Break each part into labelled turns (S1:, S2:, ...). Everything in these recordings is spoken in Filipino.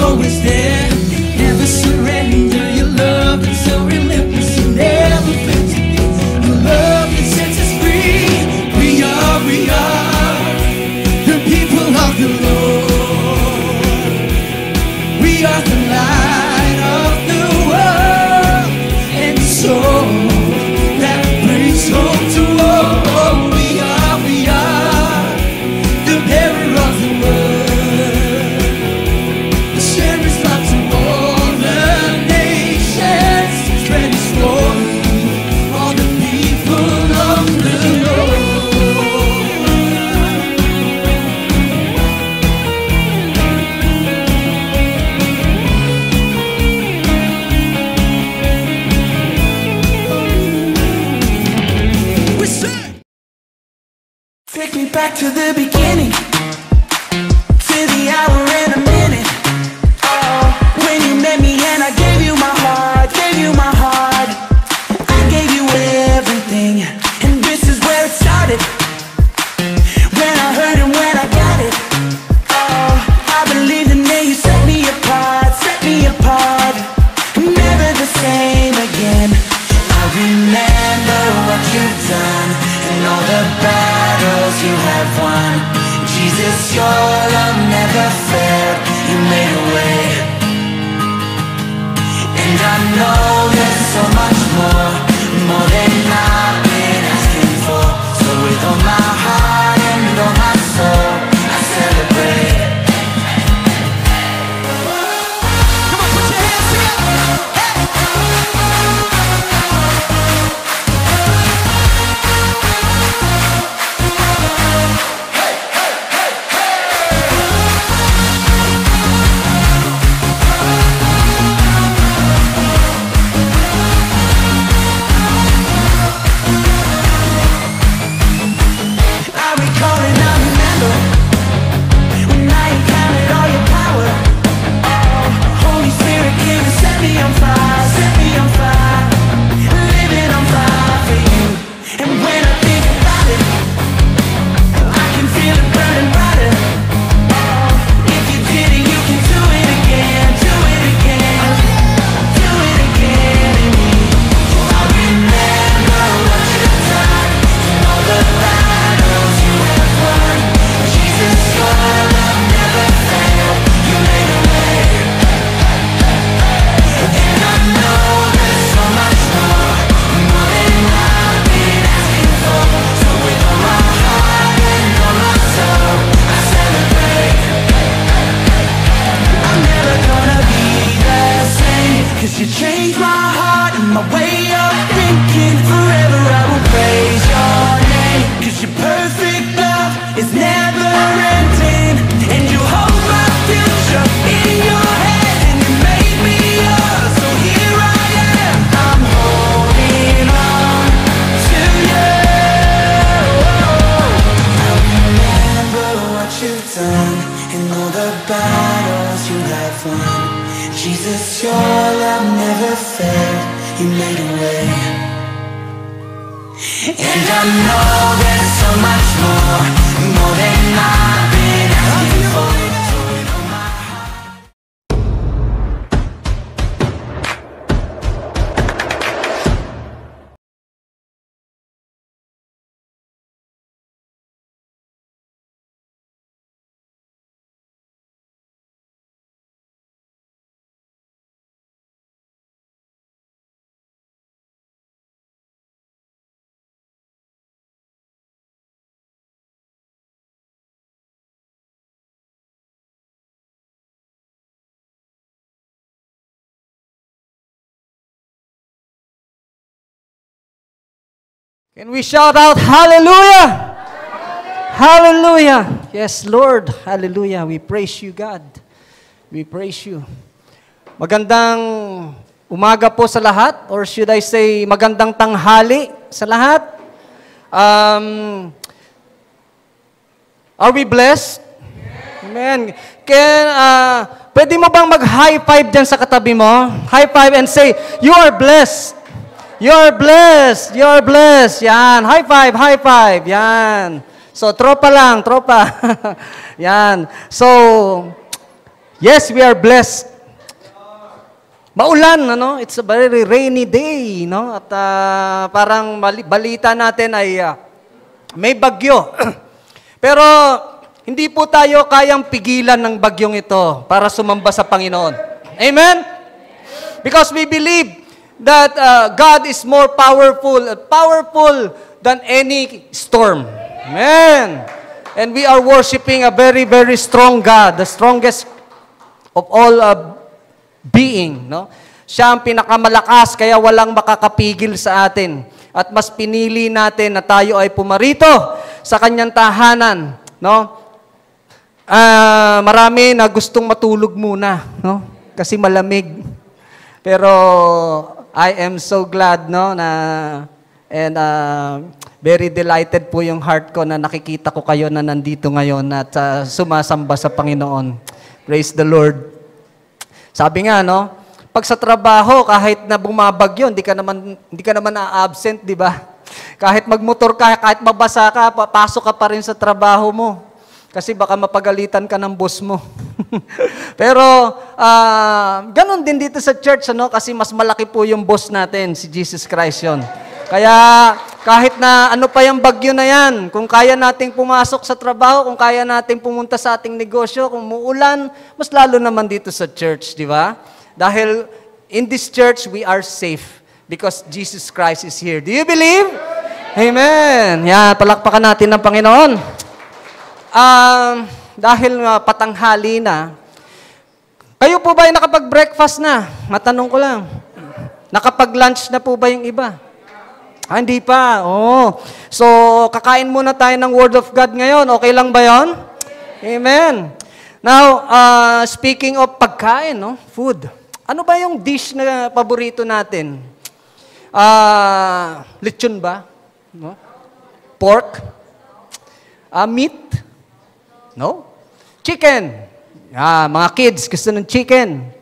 S1: always there. Never surrender, your love is so relentless. You never fail to give. Your love that sets us free. We are the people of the Lord. We are the light of the world, and so that brings home to all. We are the bearer of the word. The sheriff's love to all the nations, spread His glory, all the people of the Lord. We say, take me back to the beginning, to the hour and a minute. Oh, when you met me and I gave you my heart, gave you my heart. I gave you everything, and this is where it started. When I heard and when I got it. Oh, I believed and then you set me apart, set me apart. Never the same again. I remember what you've done and all the battles you have won. Jesus, your love never failed. You made a way, and I know there's so much more than I've been asking for. So with all my heart and all my soul, I celebrate. Come on, put your hands together. I recall and I remember when I encountered all your power. Oh, Holy Spirit came and set me on fire, set me on fire. Living on fire for you. And when I think about it, I can feel it burning brighter. Oh, if you did it, you can do it again, do it again, do it again in me. I remember what you've done and all the battles you have won. Jesus, your love never failed. You made a way, and I know there's so much more than I've been asking for. So with all my heart and all my soul, I celebrate. I'm never gonna be the same, 'cause you changed my heart and my way of thinking. Forever I will praise your name, 'cause your perfect love is never ending. And you hold my future in your hand, and you made me yours. So here I am, I'm holding on to you. I remember what you've done and all the battles you have won. Jesus, your love never failed. You made a way, and I know there's so much more than I've been asking for. So with all my heart.
S2: Can we shout out hallelujah? Hallelujah. Yes, Lord. Hallelujah. We praise you, God. We praise you. Magandang umaga po sa lahat, or should I say magandang tanghali sa lahat. Are we blessed? Amen. Pwede mo bang mag-high five dyan sa katabi mo? High five and say, you are blessed. You're blessed. You're blessed. Yan. High five. High five. Yan. So, tropa lang. Tropa. Yan. So, Yes, we are blessed. Maulan, ano? It's a very rainy day, no? At parang balita natin ay may bagyo. Pero hindi po tayo kayang pigilan ng bagyong ito para sumamba sa Panginoon. Amen? Because we believe that God is more powerful than any storm. Amen. And we are worshiping a very, very strong God, the strongest of all being, no? Siya ang pinakamalakas, kaya walang makakapigil sa atin. At mas pinili natin na tayo ay pumarito sa kanyang tahanan, no? Marami na gustong matulog muna, no? Kasi malamig. Pero I am so glad, no, and very delighted po yung heart ko na nakikita ko kayo na nandito ngayon at sumasamba sa Panginoon. Praise the Lord. Sabi nga, no, pag sa trabaho, kahit na bumabagyo, hindi ka naman na-absent, di ba? Kahit magmotor ka, kahit mabasa ka, papasok ka pa rin sa trabaho mo. Kasi baka mapagalitan ka ng boss mo. Pero, ganun din dito sa church, ano? Kasi mas malaki po yung boss natin, si Jesus Christ yun. Kaya, kahit na ano pa yung bagyo na yan, kung kaya nating pumasok sa trabaho, kung kaya nating pumunta sa ating negosyo, kung muulan, mas lalo naman dito sa church, di ba? Dahil in this church, we are safe because Jesus Christ is here. Do you believe? Amen. Yan, palakpakan natin ng Panginoon. Dahil patanghali na, kayo po ba ay nakapag-breakfast na? Matanong ko lang. Nakapag-lunch na po ba yung iba? Hindi pa. Oh. So, kakain muna tayo ng Word of God ngayon. Okay lang ba yon? Amen. Now, speaking of pagkain, no? Food. Ano ba yung dish na paborito natin? Lechon ba? No? Pork? Meat? No? Chicken. Mga kids, gusto ng chicken.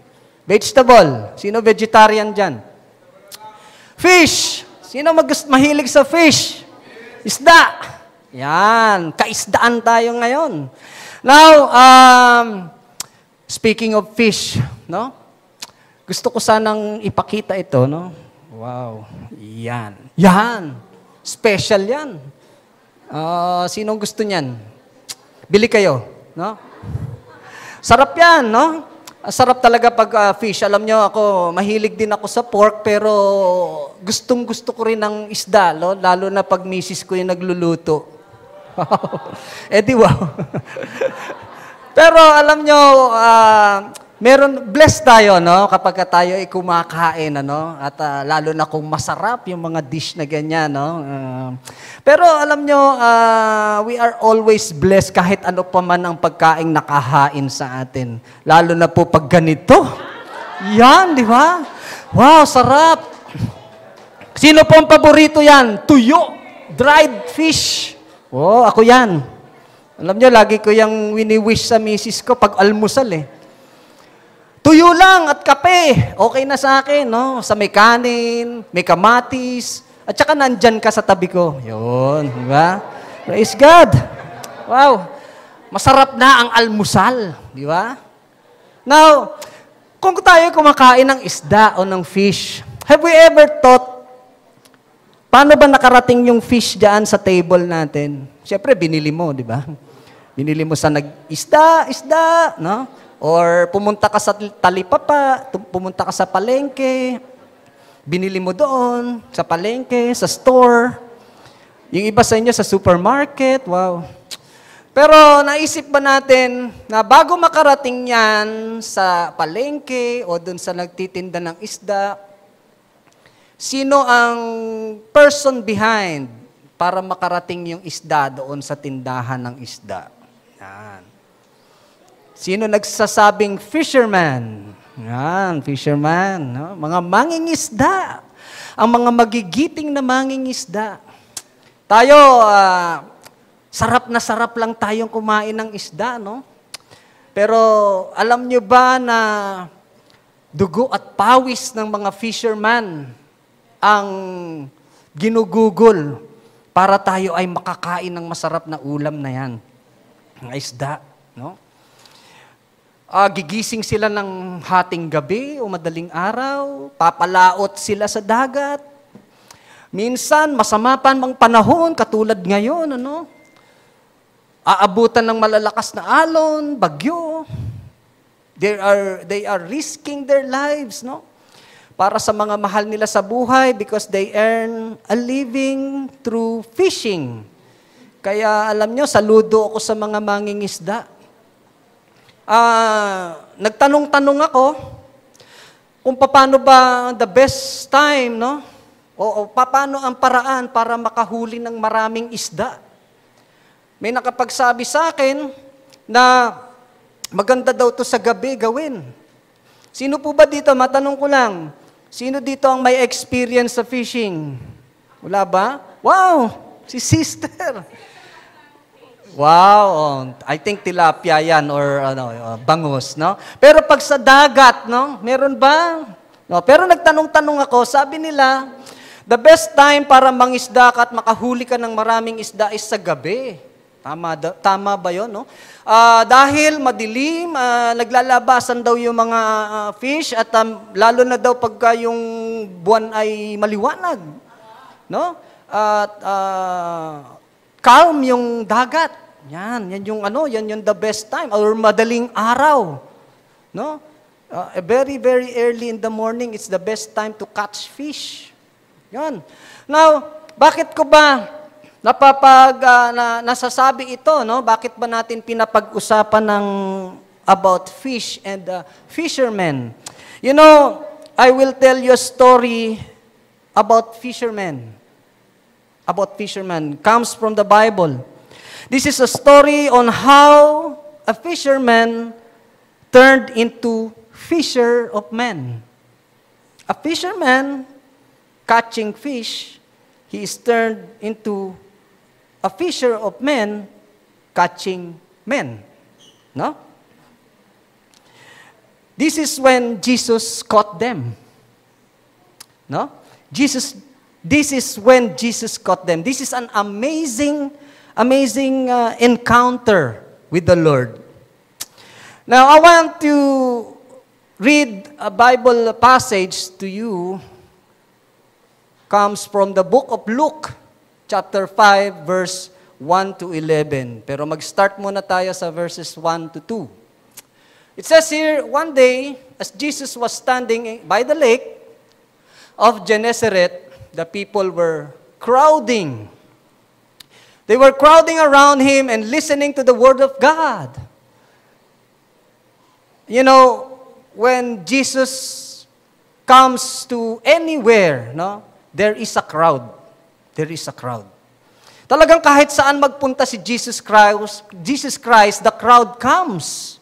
S2: Vegetable. Sino vegetarian dyan? Fish. Sino mahilig sa fish? Isda. Yan. Kaisdaan tayo ngayon. Now, speaking of fish, no? Gusto ko sanang ipakita ito, no? Wow. Yan. Yan. Special yan. Sinong gusto niyan? Bili kayo, no? Sarap yan, no? Sarap talaga pag fish. Alam nyo, ako, mahilig din ako sa pork, pero gustong-gusto ko rin ng isda, lalo na pag misis ko yung nagluluto. Di wow. Pero alam nyo, blessed tayo, no? Kapag tayo ay kumakain, ano? At lalo na kung masarap yung mga dish na ganyan, no? Pero alam nyo, we are always blessed kahit ano pa man ang pagkaing nakahain sa atin. Lalo na po pag ganito. Yan, di ba? Wow, sarap. Sino po ang paborito yan? Tuyo. Dried fish. Oh, ako yan. Alam nyo, lagi ko yung wini-wish sa misis ko pag almusal eh. Tuyo lang at kape. Okay na sa akin, no? Sa may kanin, may kamatis, at saka nandyan ka sa tabi ko. Yun, di ba? Praise God. Wow. Masarap na ang almusal, di ba? Now, kung tayo kumakain ng isda o ng fish, have we ever thought, paano ba nakarating yung fish dyan sa table natin? Siyempre, binili mo, di ba? Binili mo sa isda, no? Or pumunta ka sa talipapa, pumunta ka sa palengke, binili mo doon, sa palengke, sa store. Yung iba sa inyo sa supermarket, wow. Pero naisip ba natin na bago makarating yan sa palengke o doon sa nagtitinda ng isda, sino ang person behind para makarating yung isda doon sa tindahan ng isda? Yan. Sino nagsasabing fisherman? Yan, fisherman. No? Mga mangingisda. Ang mga magigiting na mangingisda. Tayo, sarap na sarap lang tayong kumain ng isda, no? Pero alam nyo ba na dugo at pawis ng mga fisherman ang ginugugol para tayo ay makakain ng masarap na ulam na yan? Ng isda, no? Gigising sila ng hating gabi o madaling araw, papalaot sila sa dagat. Minsan, masama pa mang panahon, katulad ngayon, aabutan ng malalakas na alon, bagyo. They are risking their lives, para sa mga mahal nila sa buhay because they earn a living through fishing. Kaya alam nyo, saludo ako sa mga mangingisda. Nagtanong-tanong ako kung paano ba the best time, o paano ang paraan para makahuli ng maraming isda. May nakapagsabi sa akin na maganda daw to sa gabi gawin. Sino po ba dito? Matanong ko lang. Sino dito ang may experience sa fishing? Wala ba? Wow! Si sister. Wow! I think tilapia yan or bangus, Pero pag sa dagat, meron ba? Pero nagtanong-tanong ako, sabi nila, the best time para mangisda ka at makahuli ka ng maraming isda is sa gabi. Tama ba yun? Dahil madilim, naglalabasan daw yung mga fish at lalo na daw pagka yung buwan ay maliwanag. At calm yung dagat. Yan yung the best time or madaling araw. Very, very early in the morning, it's the best time to catch fish. Yan. Now, bakit ko ba nasasabi ito, Bakit ba natin pinapag-usapan ng about fish and fishermen? I will tell you a story about fishermen. About fishermen. Comes from the Bible. This is a story on how a fisherman turned into fisher of men. A fisherman catching fish, he is turned into a fisher of men catching men. This is when Jesus caught them. This is when Jesus caught them. This is an amazing encounter with the Lord. Now, I want to read a Bible passage to you. Comes from the book of Luke, chapter 5, verse 1 to 11. Pero mag-start muna tayo sa verses 1 to 2. It says here, one day, as Jesus was standing by the lake of Gennesaret, the people were crowding. They were crowding around him and listening to the word of God. When Jesus comes to anywhere, there is a crowd. There is a crowd. Talagang kahit saan magpunta si Jesus Christ, the crowd comes.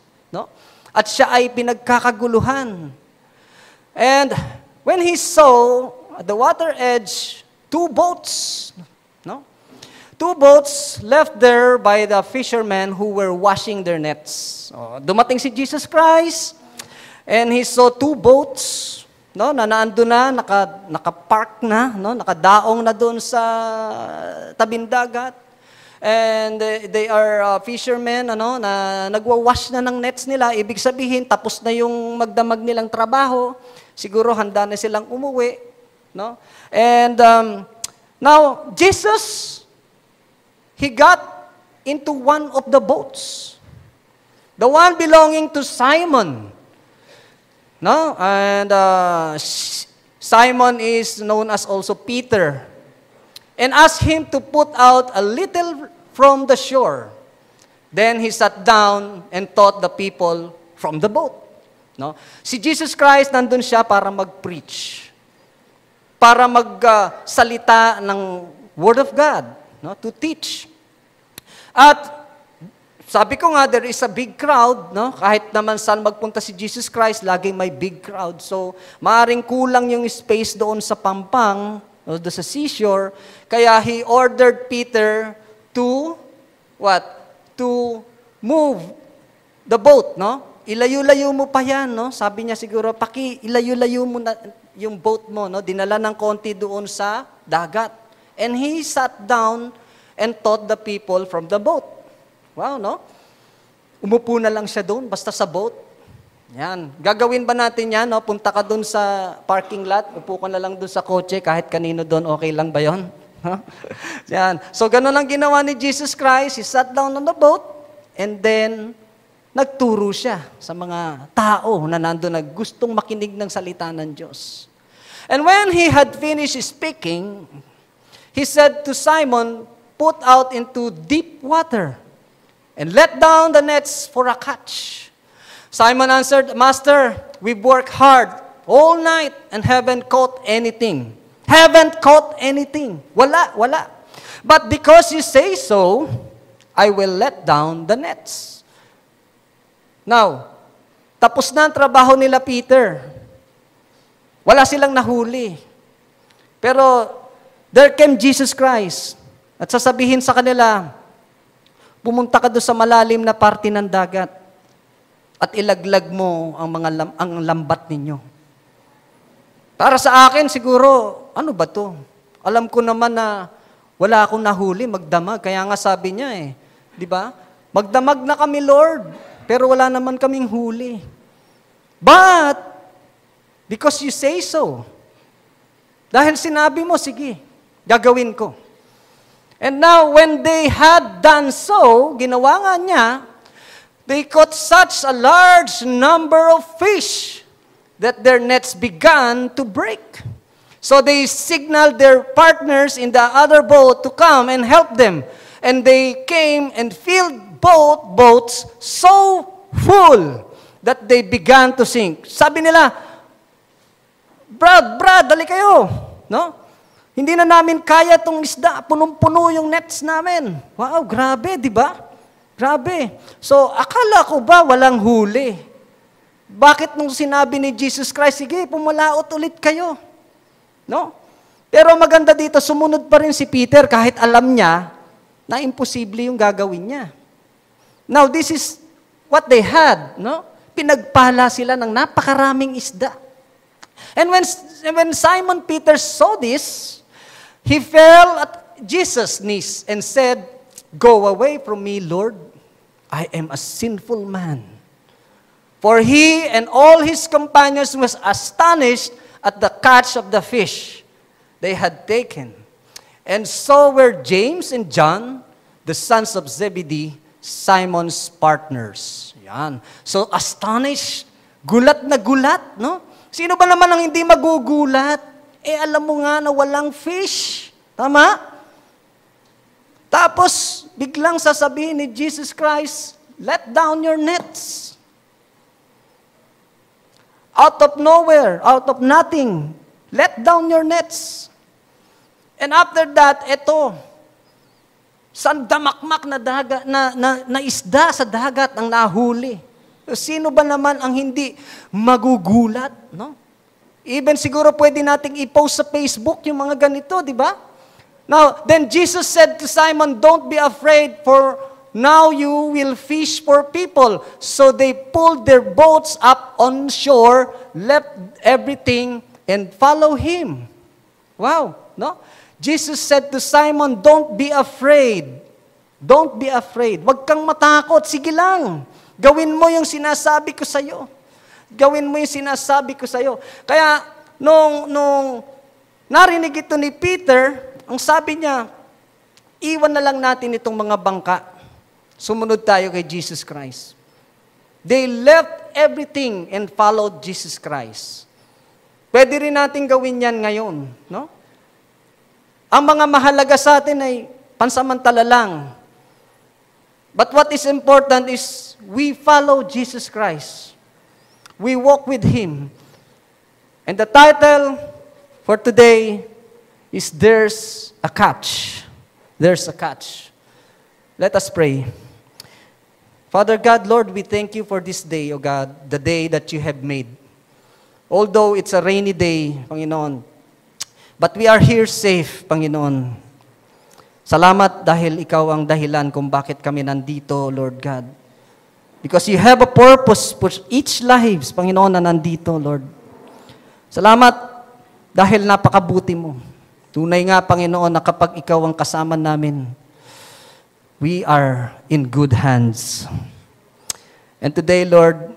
S2: At siya ay pinagkakaguluhan. And when he saw at the water edge, two boats left there by the fishermen who were washing their nets. Dumating si Jesus Christ, and he saw two boats, na naando na, nakapark na, nakadaong na doon sa tabing dagat. And they are fishermen, na nagwawash na ng nets nila. Ibig sabihin, tapos na yung magdamag nilang trabaho. Siguro handa na silang umuwi. And now, Jesus, he got into one of the boats. The one belonging to Simon. And Simon is known as also Peter. And asked him to put out a little from the shore. Then he sat down and taught the people from the boat. Si Jesus Christ nandun siya para mag-preach. Para magsalita ng Word of God. To teach. At sabi ko nga, there is a big crowd, Kahit naman saan magpunta si Jesus Christ, laging may big crowd. So, maaaring kulang yung space doon sa pampang, doon sa seashore. Kaya he ordered Peter to, To move the boat, Ilayo-layo mo pa yan, Sabi niya siguro, ilayo-layo mo na yung boat mo, Dinala ng konti doon sa dagat. And he sat down and taught the people from the boat. Wow, Umupo na lang siya doon, basta sa boat. Yan. Gagawin ba natin yan? No? Punta ka dun sa parking lot, upo ka na lang dun sa kotse, kahit kanino dun, okay lang ba yun? Yan. So, ganun ang ginawa ni Jesus Christ. He sat down on the boat, and then, nagturo siya sa mga tao na nandun na gustong makinig ng salita ng Diyos. And when he had finished speaking, he said to Simon, "Put out into deep water, and let down the nets for a catch." Simon answered, "Master, we've worked hard all night and haven't caught anything." Haven't caught anything. Wala. But because you say so, I will let down the nets. Now, tapos na ang trabaho nila Peter. Wala silang nahuli. Pero, there came Jesus Christ. At sasabihin sa kanila, pumunta ka doon sa malalim na parte ng dagat. At ilaglag mo ang lambat ninyo. Para sa akin, siguro, ano ba to? Alam ko naman na wala akong nahuli, magdamag. Kaya nga sabi niya di ba? Magdamag na kami, Lord, pero wala naman kaming huli. But, because you say so, dahil sinabi mo, sige, gagawin ko. And now, when they had done so, ginawa nga niya, they caught such a large number of fish that their nets began to break. So they signaled their partners in the other boat to come and help them. And they came and filled both boats so full that they began to sink. Sabi nila, Brad, dali kayo. No? Hindi na namin kaya itong isda. Punong-puno yung nets namin. Wow, grabe, di ba? Grabe. So, akala ko ba walang huli? Bakit nung sinabi ni Jesus Christ, sige, pumalaot ulit kayo? No? Pero maganda dito, sumunod pa rin si Peter kahit alam niya na imposible yung gagawin niya. Now, this is what they had. No? Pinagpala sila ng napakaraming isda. And when Simon Peter saw this, he fell at Jesus' knees and said, "Go away from me, Lord. I am a sinful man." For he and all his companions was astonished at the catch of the fish they had taken. And so were James and John, the sons of Zebedee, Simon's partners. Yan. So astonished, gulat na gulat, no? Sino ba naman ang hindi magugulat? Alam mo nga na walang fish. Tama? Tapos, biglang sasabihin ni Jesus Christ, "Let down your nets." Out of nowhere, out of nothing, let down your nets. And after that, ito, sandamakmak na dagat, na isda sa dagat ang nahuli. Sino ba naman ang hindi magugulat? No? Even siguro pwede nating i-post sa Facebook yung mga ganito, di ba? Now, then Jesus said to Simon, "Don't be afraid, for now you will fish for people." So they pulled their boats up on shore, left everything, and follow him. Wow, no? Jesus said to Simon, "Don't be afraid. Don't be afraid. Huwag kang matakot. Sige lang. Gawin mo yung sinasabi ko sa'yo. Gawin mo yung sinasabi ko sa'yo." Kaya, nung narinig ito ni Peter, ang sabi niya, iwan na lang natin itong mga bangka. Sumunod tayo kay Jesus Christ. They left everything and followed Jesus Christ. Pwede rin natin gawin yan ngayon. No? Ang mga mahalaga sa atin ay pansamantala lang. But what is important is we follow Jesus Christ. We walk with Him. And the title for today is There's a Catch. There's a catch. Let us pray. Father God, Lord, we thank you for this day, O God, the day that you have made. Although it's a rainy day, Panginoon, but we are here safe, Panginoon. Salamat dahil ikaw ang dahilan kung bakit kami nandito, Lord God. Because you have a purpose for each lives, Panginoon, na nandito, Lord. Salamat dahil napakabuti mo. Tunay nga, Panginoon, na kapag ikaw ang kasama namin, we are in good hands. And today, Lord,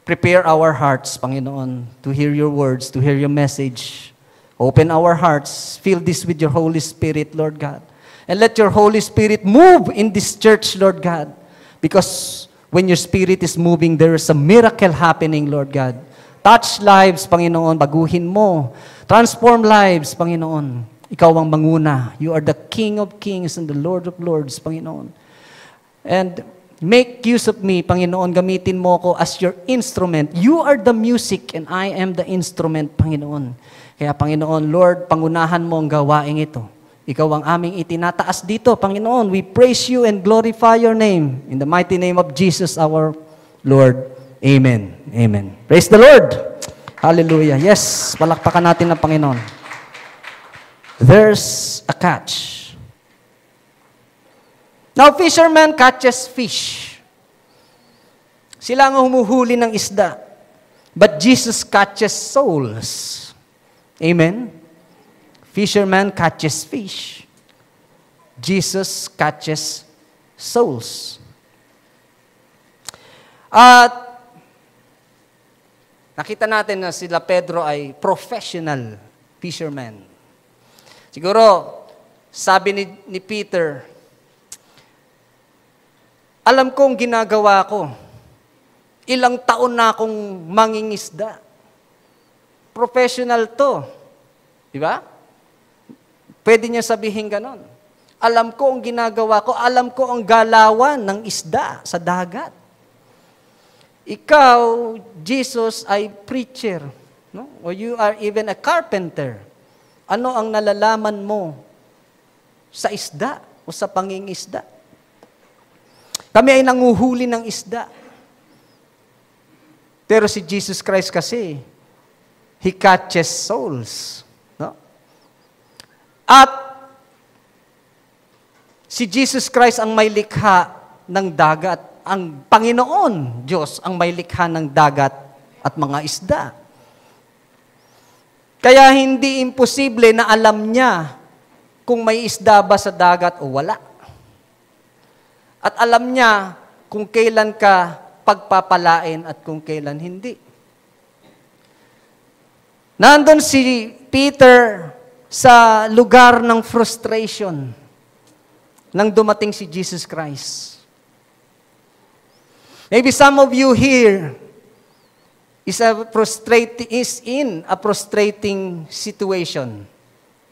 S2: Prepare our hearts, Panginoon, to hear your words, to hear your message. Open our hearts. Fill this with your Holy Spirit, Lord God. And let your Holy Spirit move in this church, Lord God. Because when your Spirit is moving, there is a miracle happening, Lord God. Touch lives, Panginoon. Baguhin mo. Transform lives, Panginoon. Ikaw ang manguna. You are the King of Kings and the Lord of Lords, Panginoon. And make use of me, Panginoon. Gamitin mo ko as your instrument. You are the music and I am the instrument, Panginoon. Kaya, Panginoon, Lord, pangunahan mo ang gawaing ito. Ikaw ang aming itinataas dito, Panginoon. We praise you and glorify your name. In the mighty name of Jesus, our Lord. Amen. Amen. Praise the Lord. Hallelujah. Yes, palakpakan natin ang Panginoon. There's a catch. Now, fisherman catches fish. Sila ang humuhuli ng isda. But Jesus catches souls. Amen? Fisherman catches fish. Jesus catches souls. At nakita natin na sila Pedro ay professional fisherman. Siguro, sabi ni Peter, alam kong ginagawa ko. Ilang taon na akong mangingisda. Professional to. Di ba? Pwede niya sabihin ganon. Alam ko ang ginagawa ko. Alam ko ang galawan ng isda sa dagat. Ikaw, Jesus, ay preacher. No? Or you are even a carpenter. Ano ang nalalaman mo sa isda o sa pangingisda? Kami ay nanguhuli ng isda. Pero si Jesus Christ kasi, He catches souls. No? At si Jesus Christ ang may likha ng dagat. Ang Panginoon, Diyos, ang may likha ng dagat at mga isda. Kaya hindi imposible na alam niya kung may isda ba sa dagat o wala. At alam niya kung kailan ka pagpapalain at kung kailan hindi. Nandun si Peter sa lugar ng frustration nang dumating si Jesus Christ. Maybe some of you here is in a frustrating situation.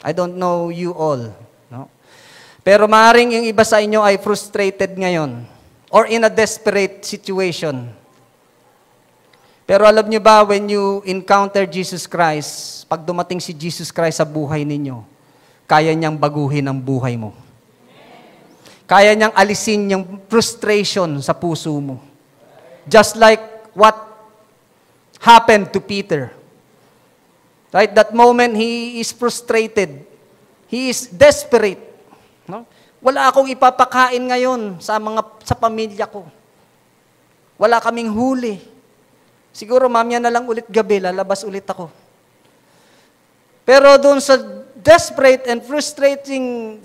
S2: I don't know you all. No? Pero maaaring yung iba sa inyo ay frustrated ngayon or in a desperate situation. Pero alam niyo ba, when you encounter Jesus Christ, pag dumating si Jesus Christ sa buhay ninyo, kaya niyang baguhin ang buhay mo. Kaya niyang alisin yung frustration sa puso mo. Just like what happened to Peter. Right? That moment, he is frustrated. He is desperate. No? Wala akong ipapakain ngayon sa pamilya ko. Wala kaming huli. Siguro mamaya na lang ulit gabi, lalabas ulit ako. Pero doon sa desperate and frustrating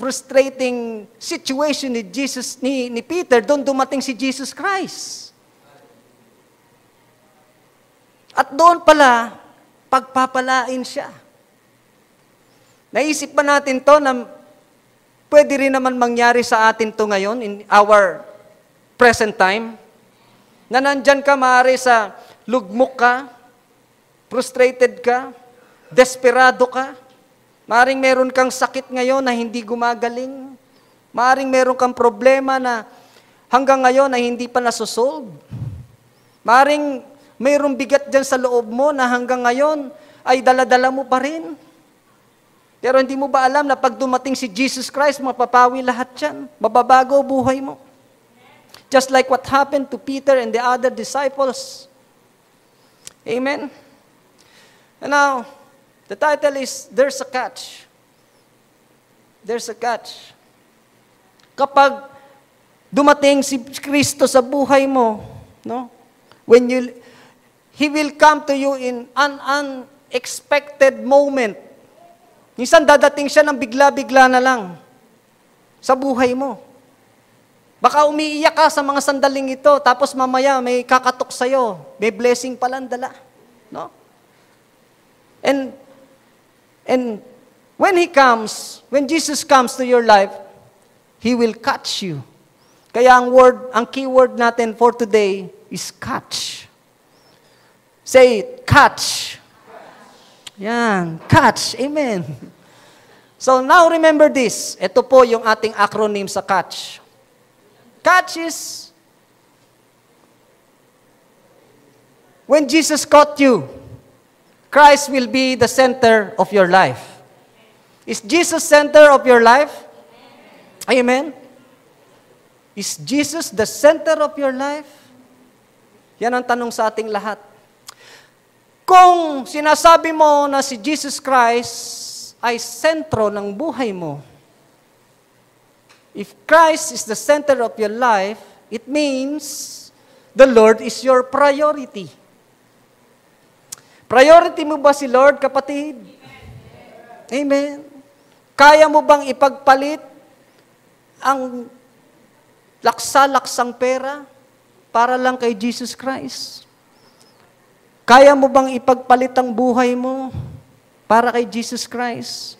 S2: situation ni Peter, doon dumating si Jesus Christ. At doon pala, pagpapalain siya. Naisip pa natin to na pwede rin naman mangyari sa atin to ngayon in our present time. Na nandyan ka, maaari sa lugmok ka, frustrated ka, desperado ka. Maaring meron kang sakit ngayon na hindi gumagaling. Maaring meron kang problema na hanggang ngayon ay hindi pa nasosolve. Maaring mayroong bigat dyan sa loob mo na hanggang ngayon ay daladala mo pa rin. Pero hindi mo ba alam na pag dumating si Jesus Christ, mapapawi lahat yan. Mababago buhay mo. Just like what happened to Peter and the other disciples. Amen? And now, the title is, There's a Catch. There's a catch. Kapag dumating si Kristo sa buhay mo, no? He will come to you in an unexpected moment. Minsan dadating siya ng bigla-bigla na lang sa buhay mo. Baka umiiyak ka sa mga sandaling ito, tapos mamaya may kakatok sa'yo. May blessing palang dala. No? And when Jesus comes to your life, He will catch you. Kaya ang keyword natin for today is catch. Say it, catch. Yan, catch. Amen. So now remember this. Ito po yung ating acronym sa catch. Catch is when Jesus caught you, Christ will be the center of your life. Is Jesus center of your life? Amen. Is Jesus the center of your life? Yan ang tanong sa ating lahat. Kung sinasabi mo na si Jesus Christ ay sentro ng buhay mo, if Christ is the center of your life, it means the Lord is your priority. Priority mo ba si Lord, kapatid? Amen. Kaya mo bang ipagpalit ang laksa-laksang pera para lang kay Jesus Christ? Kaya mo bang ipagpalit ang buhay mo para kay Jesus Christ?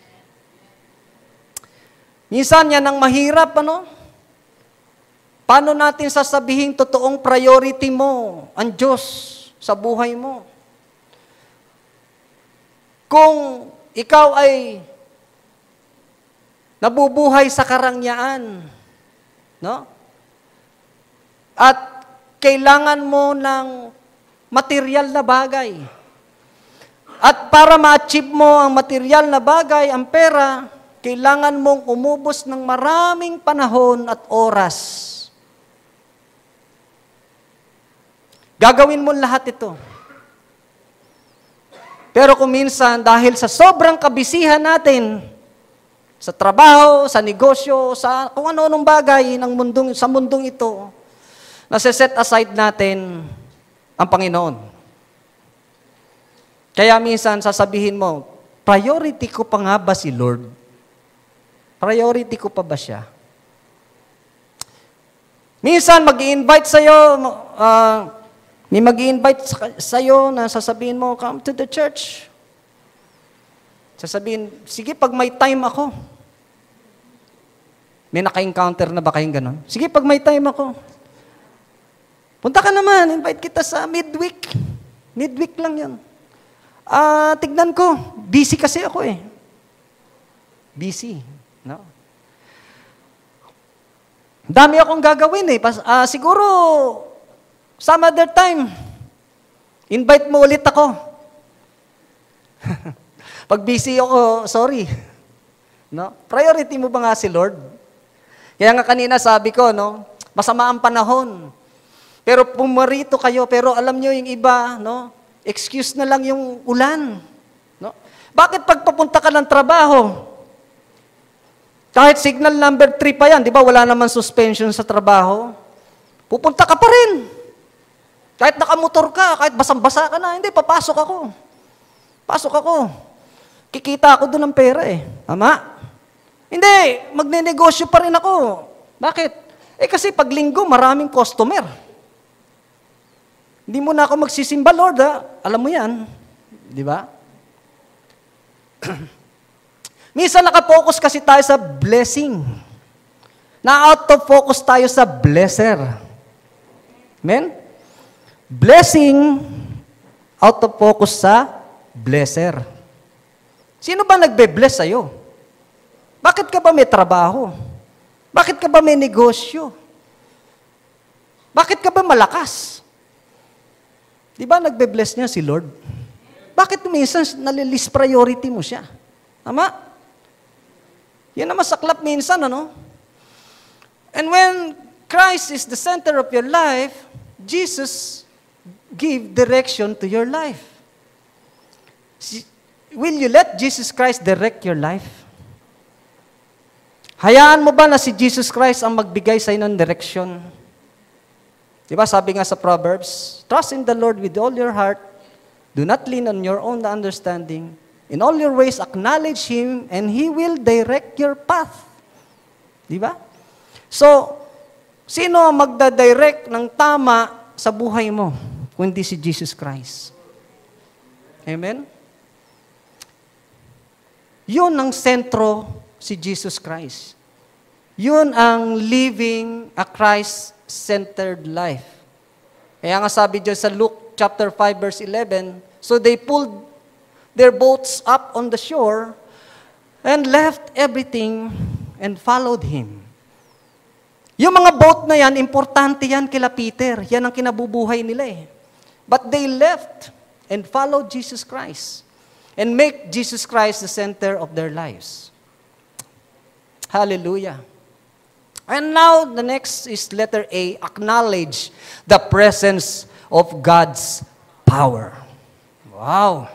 S2: Minsan yan ang mahirap, ano? Paano natin sasabihin totoong priority mo ang Diyos sa buhay mo? Kung ikaw ay nabubuhay sa karangyaan, no? At kailangan mo ng material na bagay. At para ma-achieve mo ang material na bagay, ang pera, kailangan mong umubos ng maraming panahon at oras. Gagawin mo lahat ito. Pero kung minsan, dahil sa sobrang kabisihan natin, sa trabaho, sa negosyo, sa kung ano-anong bagay sa mundong ito, nasa-set aside natin ang Panginoon. Kaya minsan sasabihin mo, priority ko pa nga ba si Lord? Priority ko pa ba siya? Minsan mag-i-invite sa'yo, may mag-i-invite sa'yo na sasabihin mo, come to the church. Sasabihin, sige, pag may time ako. May naka-encounter na ba kayong ganon? Sige, pag may time ako. Punta ka naman, invite kita sa midweek. Midweek lang yan. Tignan ko, busy kasi ako eh. Busy. No? Dami akong gagawin eh. Siguro, some other time, invite mo ulit ako. Pag busy ako, sorry. No? Priority mo ba nga si Lord? Kaya nga kanina sabi ko, no, masama ang panahon. Pero pumarito kayo, pero alam nyo yung iba, no, excuse na lang yung ulan. No? Bakit pagpapunta ka ng trabaho? Kahit signal number 3 pa yan, di ba wala naman suspension sa trabaho? Pupunta ka pa rin. Kahit nakamotor ka, kahit basang-basa ka na, hindi, papasok ako. Pasok ako. Kikita ako doon ng pera eh. Tama? Hindi, magne-negosyo pa rin ako. Bakit? Kasi pag linggo, maraming customer. Hindi mo na ako magsisimba, Lord, ha? Alam mo yan. Di ba? Minsan nakapokus kasi tayo sa blessing. Na-out of focus tayo sa blesser. Amen? Blessing, out of focus sa blesser. Sino ba nagbe-bless sa'yo? Bakit ka ba may trabaho? Bakit ka ba may negosyo? Bakit ka ba malakas? Di ba nagbe-bless niya si Lord? Bakit minsan nalilis priority mo siya? Tama? Yan naman saklap minsan, ano? And when Christ is the center of your life, Jesus give direction to your life. Will you let Jesus Christ direct your life? Hayaan mo ba na si Jesus Christ ang magbigay sa inyo ng direksyon? Di ba sabi nga sa Proverbs, trust in the Lord with all your heart, do not lean on your own understanding. In all your ways, acknowledge Him, and He will direct your path. Di ba? So, Sino ang magdadirect ng tama sa buhay mo, kundi si Jesus Christ? Amen? Yun ang sentro si Jesus Christ. Yun ang living a Christ-centered life. Kaya nga sabi dyan sa Luke chapter 5 verse 11, so they pulled their boats up on the shore and left everything and followed Him. Yung mga boat na yan, importante yan kila Peter. Yan ang kinabubuhay nila eh. But they left and followed Jesus Christ and make Jesus Christ the center of their lives. Hallelujah. And now, the next is letter A, acknowledge the presence of God's power. Wow!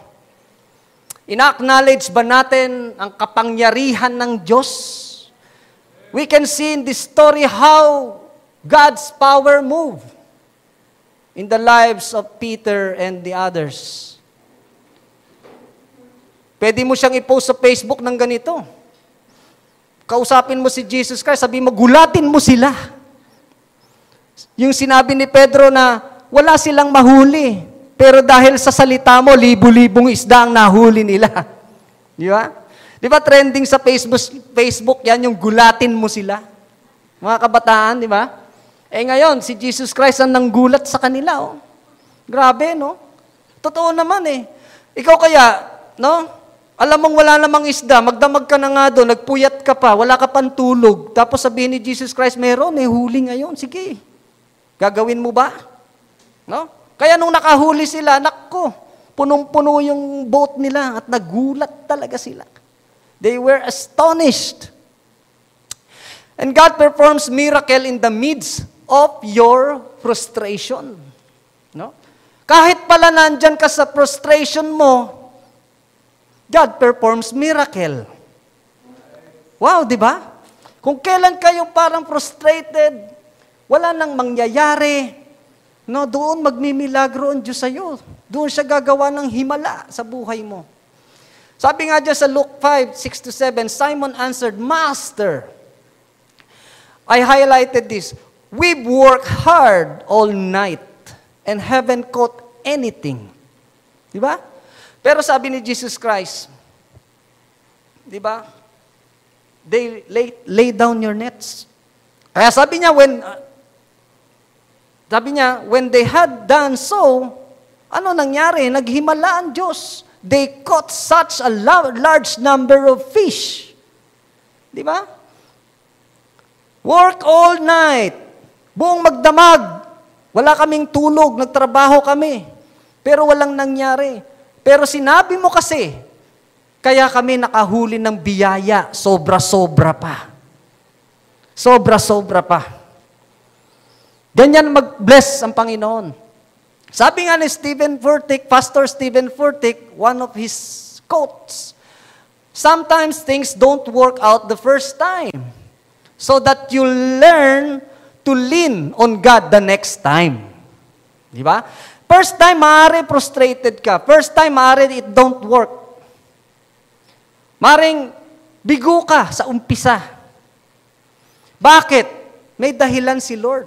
S2: Ina-acknowledge ba natin ang kapangyarihan ng Diyos? We can see in this story how God's power moved in the lives of Peter and the others. Pwede mo siyang i-post sa Facebook ng ganito. Kausapin mo si Jesus Christ, sabi mo, gulatin mo sila. Yung sinabi ni Pedro na wala silang mahuli, pero dahil sa salita mo, libu-libong isda ang nahuli nila. Di ba? Di ba trending sa Facebook yan, yung gulatin mo sila? Mga kabataan, di ba? Eh ngayon, si Jesus Christ ang nanggulat sa kanila. Oh. Grabe, no? Totoo naman eh. Ikaw kaya, no? Alam mong wala namang isda, magdamag ka na nga doon, nagpuyat ka pa, wala ka pang tulog. Tapos sabihin ni Jesus Christ, meron eh, huli ngayon. Sige, gagawin mo ba? No? Kaya nung nakahuli sila, nakko, punong-puno yung boat nila at nagulat talaga sila. They were astonished. And God performs miracle in the midst of your frustration. No? Kahit pala nandyan ka sa frustration mo, God performs miracle. Wow, di ba? Kung kailan kayong parang frustrated, wala nang mangyayari, no, doon magmimilagro ang Diyos sa'yo. Doon siya gagawa ng himala sa buhay mo. Sabi nga dyan sa Luke 5:6-7, Simon answered, Master, I highlighted this, we've worked hard all night and haven't caught anything. Di ba? Pero sabi ni Jesus Christ, di ba? They lay down your nets. Kaya sabi niya, when they had done so, ano nangyari? Naghimala ang Diyos. They caught such a large number of fish. Di ba? Work all night. Buong magdamag. Wala kaming tulog. Nagtrabaho kami. Pero walang nangyari. Pero sinabi mo kasi, kaya kami nakahuli ng biyaya, sobra-sobra pa. Sobra-sobra pa. Ganyan mag-bless ang Panginoon. Sabi nga ni Stephen Furtick, Pastor Stephen Furtick, one of his quotes, sometimes things don't work out the first time, so that you learn to lean on God the next time. Di ba? First time, maaari frustrated ka. First time, maaari it don't work. Maaring bigo ka sa umpisa. Bakit? May dahilan si Lord.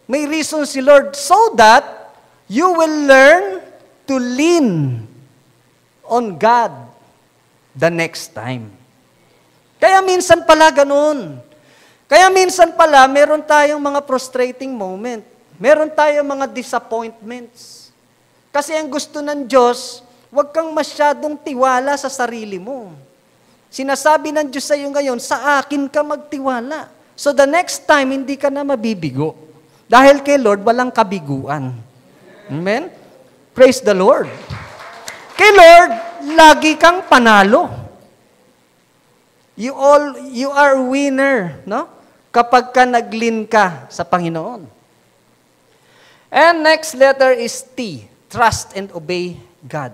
S2: May reason si Lord so that you will learn to lean on God the next time. Kaya minsan pala ganun. Kaya minsan pala, meron tayong mga frustrating moment. Meron tayong mga disappointments. Kasi ang gusto ng Diyos, huwag kang masyadong tiwala sa sarili mo. Sinasabi ng Diyos sa iyo ngayon, sa akin ka magtiwala. So the next time, hindi ka na mabibigo. Dahil kay Lord, walang kabiguan. Amen? Praise the Lord. Kay Lord, lagi kang panalo. You are winner, no? Kapag ka nag-lean ka sa Panginoon. And next letter is T. Trust and obey God.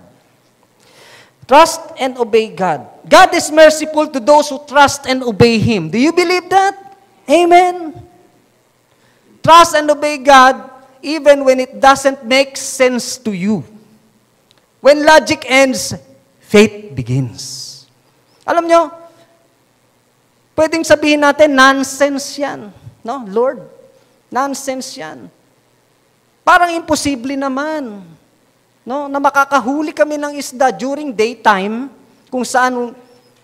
S2: Trust and obey God. God is merciful to those who trust and obey Him. Do you believe that? Amen. Trust and obey God even when it doesn't make sense to you. When logic ends, faith begins. Alam nyo, pwedeng sabihin natin, nonsense yan. No, Lord, Nonsense yan. Parang imposible naman, no, na makakahuli kami ng isda during daytime, kung saan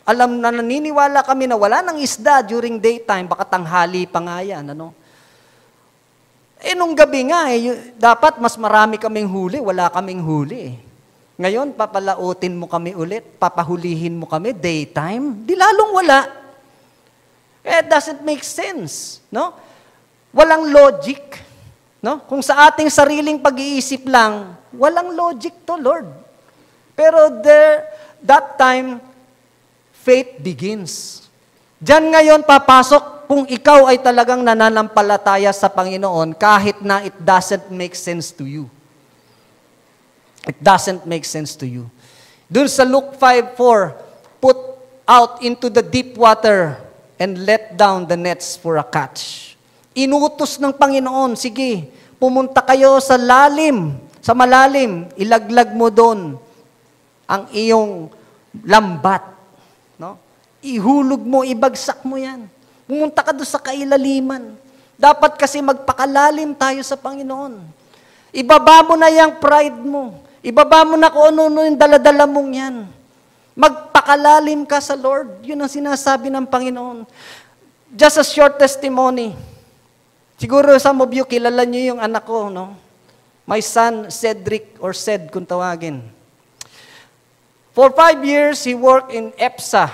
S2: alam na naniniwala kami na wala ng isda during daytime, baka tanghali pa nga yan, ano. Nung gabi nga, dapat mas marami kaming huli, wala kaming huli. Ngayon, papalautin mo kami ulit, papahulihin mo kami, daytime, di lalong wala. It doesn't make sense, no? Walang logic. No? Kung sa ating sariling pag-iisip lang, walang logic to, Lord. Pero that time, faith begins. Diyan ngayon papasok kung ikaw ay talagang nananampalataya sa Panginoon kahit na it doesn't make sense to you. It doesn't make sense to you. Dun sa Luke 5:4, put out into the deep water and let down the nets for a catch. Inutos ng Panginoon, sige, pumunta kayo sa malalim, ilaglag mo doon ang iyong lambat. No? Ihulog mo, ibagsak mo yan. Pumunta ka doon sa kailaliman. Dapat kasi magpakalalim tayo sa Panginoon. Ibaba mo na yung pride mo. Ibaba mo na kung ano yung daladala mong yan. Magpakalalim ka sa Lord. Yun ang sinasabi ng Panginoon. Just a short testimony. Siguro some of you, kilala niyo yung anak ko, no? My son, Cedric, or Ced kung tawagin. For 5 years, he worked in EPSA,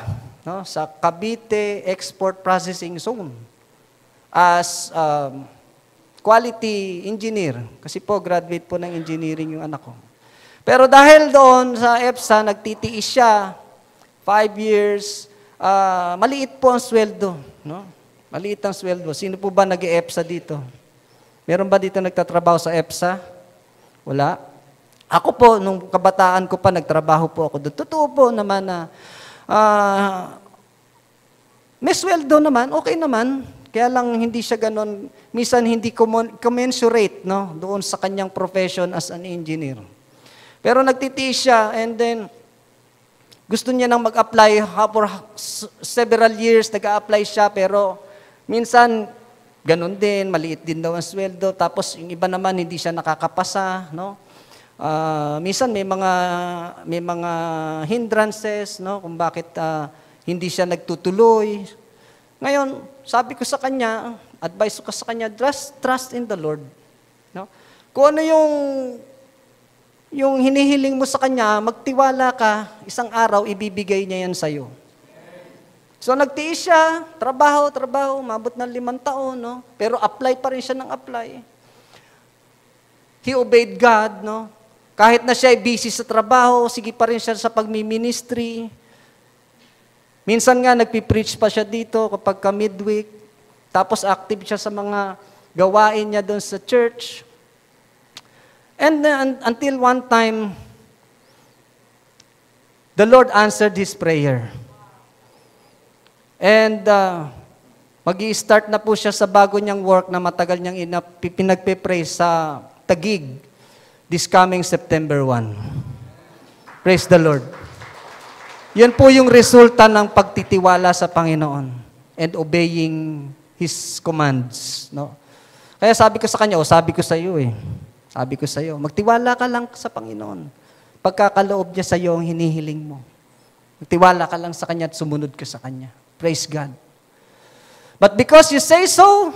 S2: no? Sa Cavite Export Processing Zone, as quality engineer. Kasi po, graduate po ng engineering yung anak ko. Pero dahil doon sa EPSA, nagtitiis siya, 5 years, maliit po ang sweldo, no? Maliit ang sweldo. Sino po ba nag-EPSA dito? Meron ba dito nagtatrabaho sa EPSA? Wala. Ako po, nung kabataan ko pa, nagtrabaho po ako doon. Totoo po naman na may sweldo naman, okay naman. Kaya lang hindi siya ganon, minsan hindi commensurate, no, doon sa kanyang profession as an engineer. Pero nagtitiis siya, and then gusto niya nang mag-apply for several years, nag-a-apply siya, pero minsan, ganun din, maliit din daw ang sweldo. Tapos, yung iba naman, hindi siya nakakapasa, no? Minsan, may mga hindrances, no? Kung bakit hindi siya nagtutuloy. Ngayon, sabi ko sa kanya, advice ko sa kanya, trust in the Lord. No? Kung ano yung hinihiling mo sa kanya, magtiwala ka, isang araw, ibibigay niya yan sa'yo. So nagtiis siya, trabaho, mabot ng 5 taon, no? Pero apply pa rin siya ng apply. He obeyed God, no? Kahit na siya ay busy sa trabaho, sige pa rin siya sa pagmi-ministry. Minsan nga, nagpipreach pa siya dito kapag ka-midweek. Tapos active siya sa mga gawain niya doon sa church. And until one time, the Lord answered his prayer. And mag-i-start na po siya sa bago niyang work na matagal niyang pinagpe-pray sa Taguig this coming September 1. Praise the Lord. Yan po yung resulta ng pagtitiwala sa Panginoon and obeying His commands. No? Kaya sabi ko sa kanya, sabi ko sa iyo sabi ko sa iyo, magtiwala ka lang sa Panginoon. Pagkakaloob niya sa iyo ang hinihiling mo. Magtiwala ka lang sa Kanya at sumunod ka sa Kanya. Praise God. But because you say so,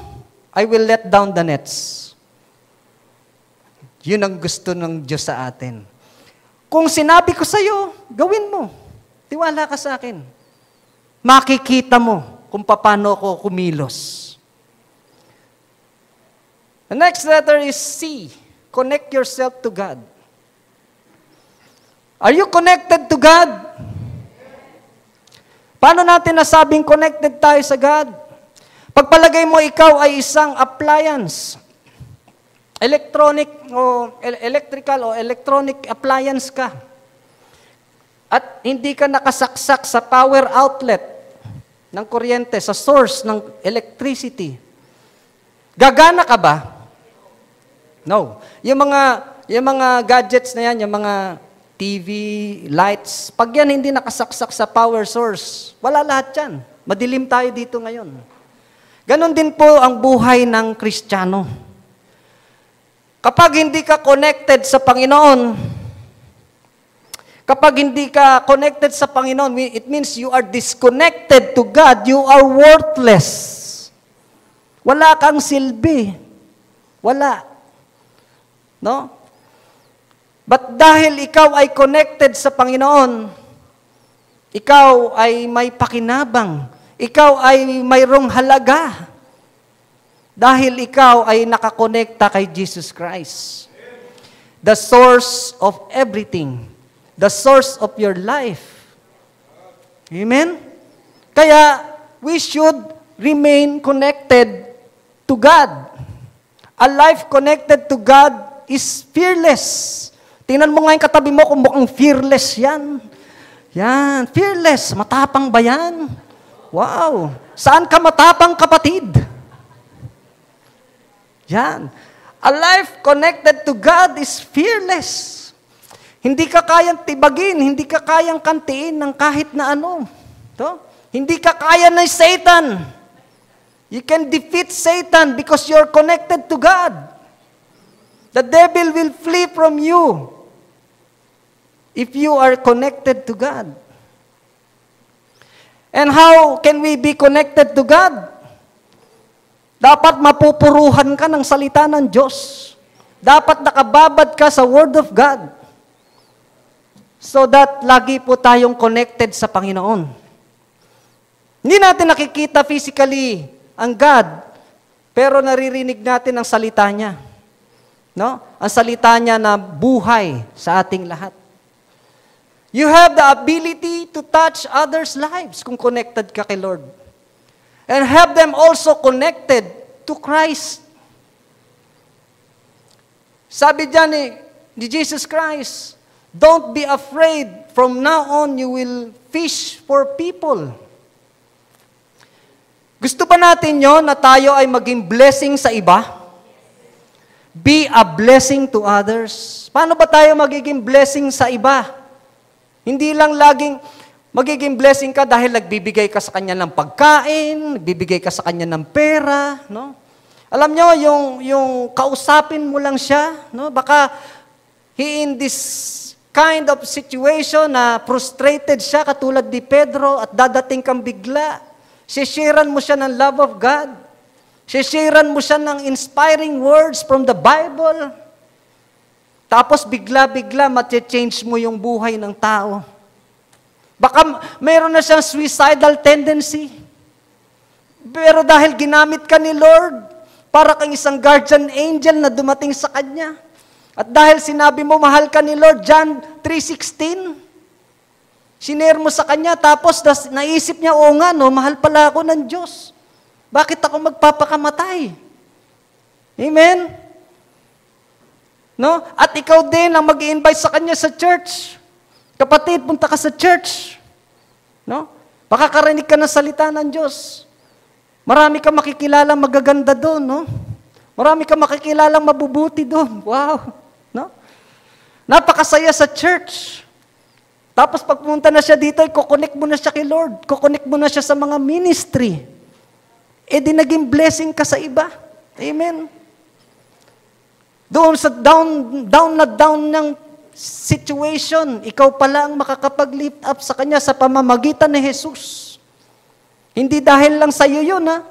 S2: I will let down the nets. Yun ang gusto ng Diyos sa atin. Kung sinabi ko sa iyo, gawin mo. Tiwala ka sa akin. Makikita mo kung paano ako kumilos. The next letter is C. Connect yourself to God. Are you connected to God? Paano natin nasabing connected tayo sa God? Pagpalagay mo ikaw ay isang appliance. Electrical o electronic appliance ka. At hindi ka nakasaksak sa power outlet ng kuryente, sa source ng electricity. Gagana ka ba? No. Yung mga gadgets na yan, yung mga TV, lights, pag yan hindi nakasaksak sa power source, wala lahat yan. Madilim tayo dito ngayon. Ganon din po ang buhay ng Kristiyano. Kapag hindi ka connected sa Panginoon, it means you are disconnected to God. You are worthless. Wala kang silbi. Wala. No? But dahil ikaw ay connected sa Panginoon, ikaw ay may pakinabang. Ikaw ay mayroong halaga. Dahil ikaw ay nakakonekta kay Jesus Christ. The source of everything. The source of your life. Amen? Kaya, we should remain connected to God. A life connected to God is fearless. Tingnan mo nga yung katabi mo kung mukhang fearless yan. Yan, fearless. Matapang ba yan? Wow. Saan ka matapang, kapatid? Yan. A life connected to God is fearless. Hindi ka kayang tibagin, hindi ka kayang kantiin ng kahit na ano. To? Hindi ka kaya ng Satan. You can defeat Satan because you're connected to God. The devil will flee from you if you are connected to God. And how can we be connected to God? Dapat mapupuruhan ka ng salita ng Diyos. Dapat nakababad ka sa Word of God. So that lagi po tayong connected sa Panginoon. Hindi natin nakikita physically ang God, pero naririnig natin ang salita niya. No? Ang salita niya na buhay sa ating lahat. You have the ability to touch others' lives kung connected ka kay Lord. And have them also connected to Christ. Sabi dyan ni Jesus Christ, don't be afraid. From now on, you will fish for people. Gusto ba natin yon na tayo ay maging blessing sa iba? Be a blessing to others. Paano ba tayo magiging blessing sa iba? Hindi lang laging magiging blessing ka dahil nagbibigay ka sa kanya ng pagkain, nagbibigay ka sa kanya ng pera, no? Alam nyo, yung kausapin mo lang siya, no? Baka he in this kind of situation na frustrated siya katulad ni Pedro at dadating kang bigla. Sisharean mo siya ng love of God. Sisharean mo siya ng inspiring words from the Bible. Tapos bigla-bigla mati-change mo yung buhay ng tao. Baka meron na siyang suicidal tendency. Pero dahil ginamit ka ni Lord, para kang isang guardian angel na dumating sa kanya. At dahil sinabi mo, mahal ka ni Lord, John 3:16, sinare mo sa kanya, tapos naisip niya, oo nga, no, mahal pala ako ng Diyos. Bakit ako magpapakamatay? Amen? No? At ikaw din ang mag-i-invite sa kanya sa church. Kapatid, punta ka sa church. No? Makakarinig ka ng salita ng Diyos. Marami kang makikilalang magaganda doon, no? Marami kang makikilalang mabubuti doon. Wow! No? Napakasaya sa church. Tapos pag pumunta na siya dito, kukonek mo na siya kay Lord. Kukonek mo na siya sa mga ministry. Eh di naging blessing ka sa iba. Amen? Doon sa down ng situation, ikaw pala ang makakapag-lift up sa kanya sa pamamagitan ni Jesus. Hindi dahil lang sa iyo yun, ha?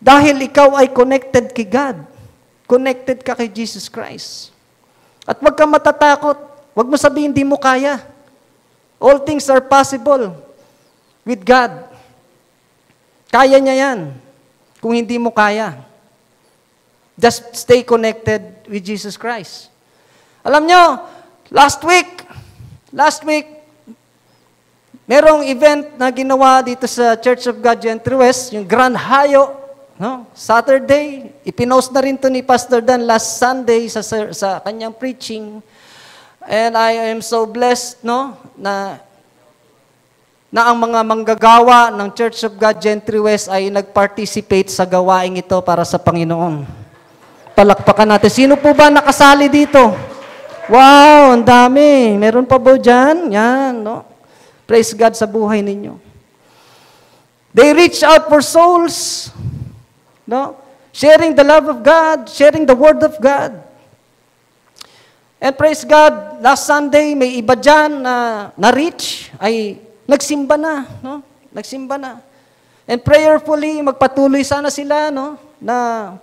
S2: Dahil ikaw ay connected kay God. Connected ka kay Jesus Christ. At huwag kang matatakot. Huwag mo sabihin, hindi mo kaya. All things are possible with God. Kaya niya yan. Kung hindi mo kaya. Just stay connected with Jesus Christ. Alam nyo, last week, merong event na ginawa dito sa Church of God Gentry West, yung Grand Hayo, no? Saturday, ipinost na rin to ni Pastor Dan last Sunday sa kanyang preaching. And I am so blessed, no, na ang mga manggagawa ng Church of God Gentry West ay nag-participate sa gawaing ito para sa Panginoon. Palakpakan natin. Sino po ba nakasali dito? Wow, ang dami. Meron pa ba dyan? Yan, no? Praise God sa buhay ninyo. They reach out for souls. No? Sharing the love of God, sharing the Word of God. And praise God, last Sunday, may iba dyan na rich, ay nagsimba na. No? Nagsimba na. And prayerfully, magpatuloy sana sila, no? Na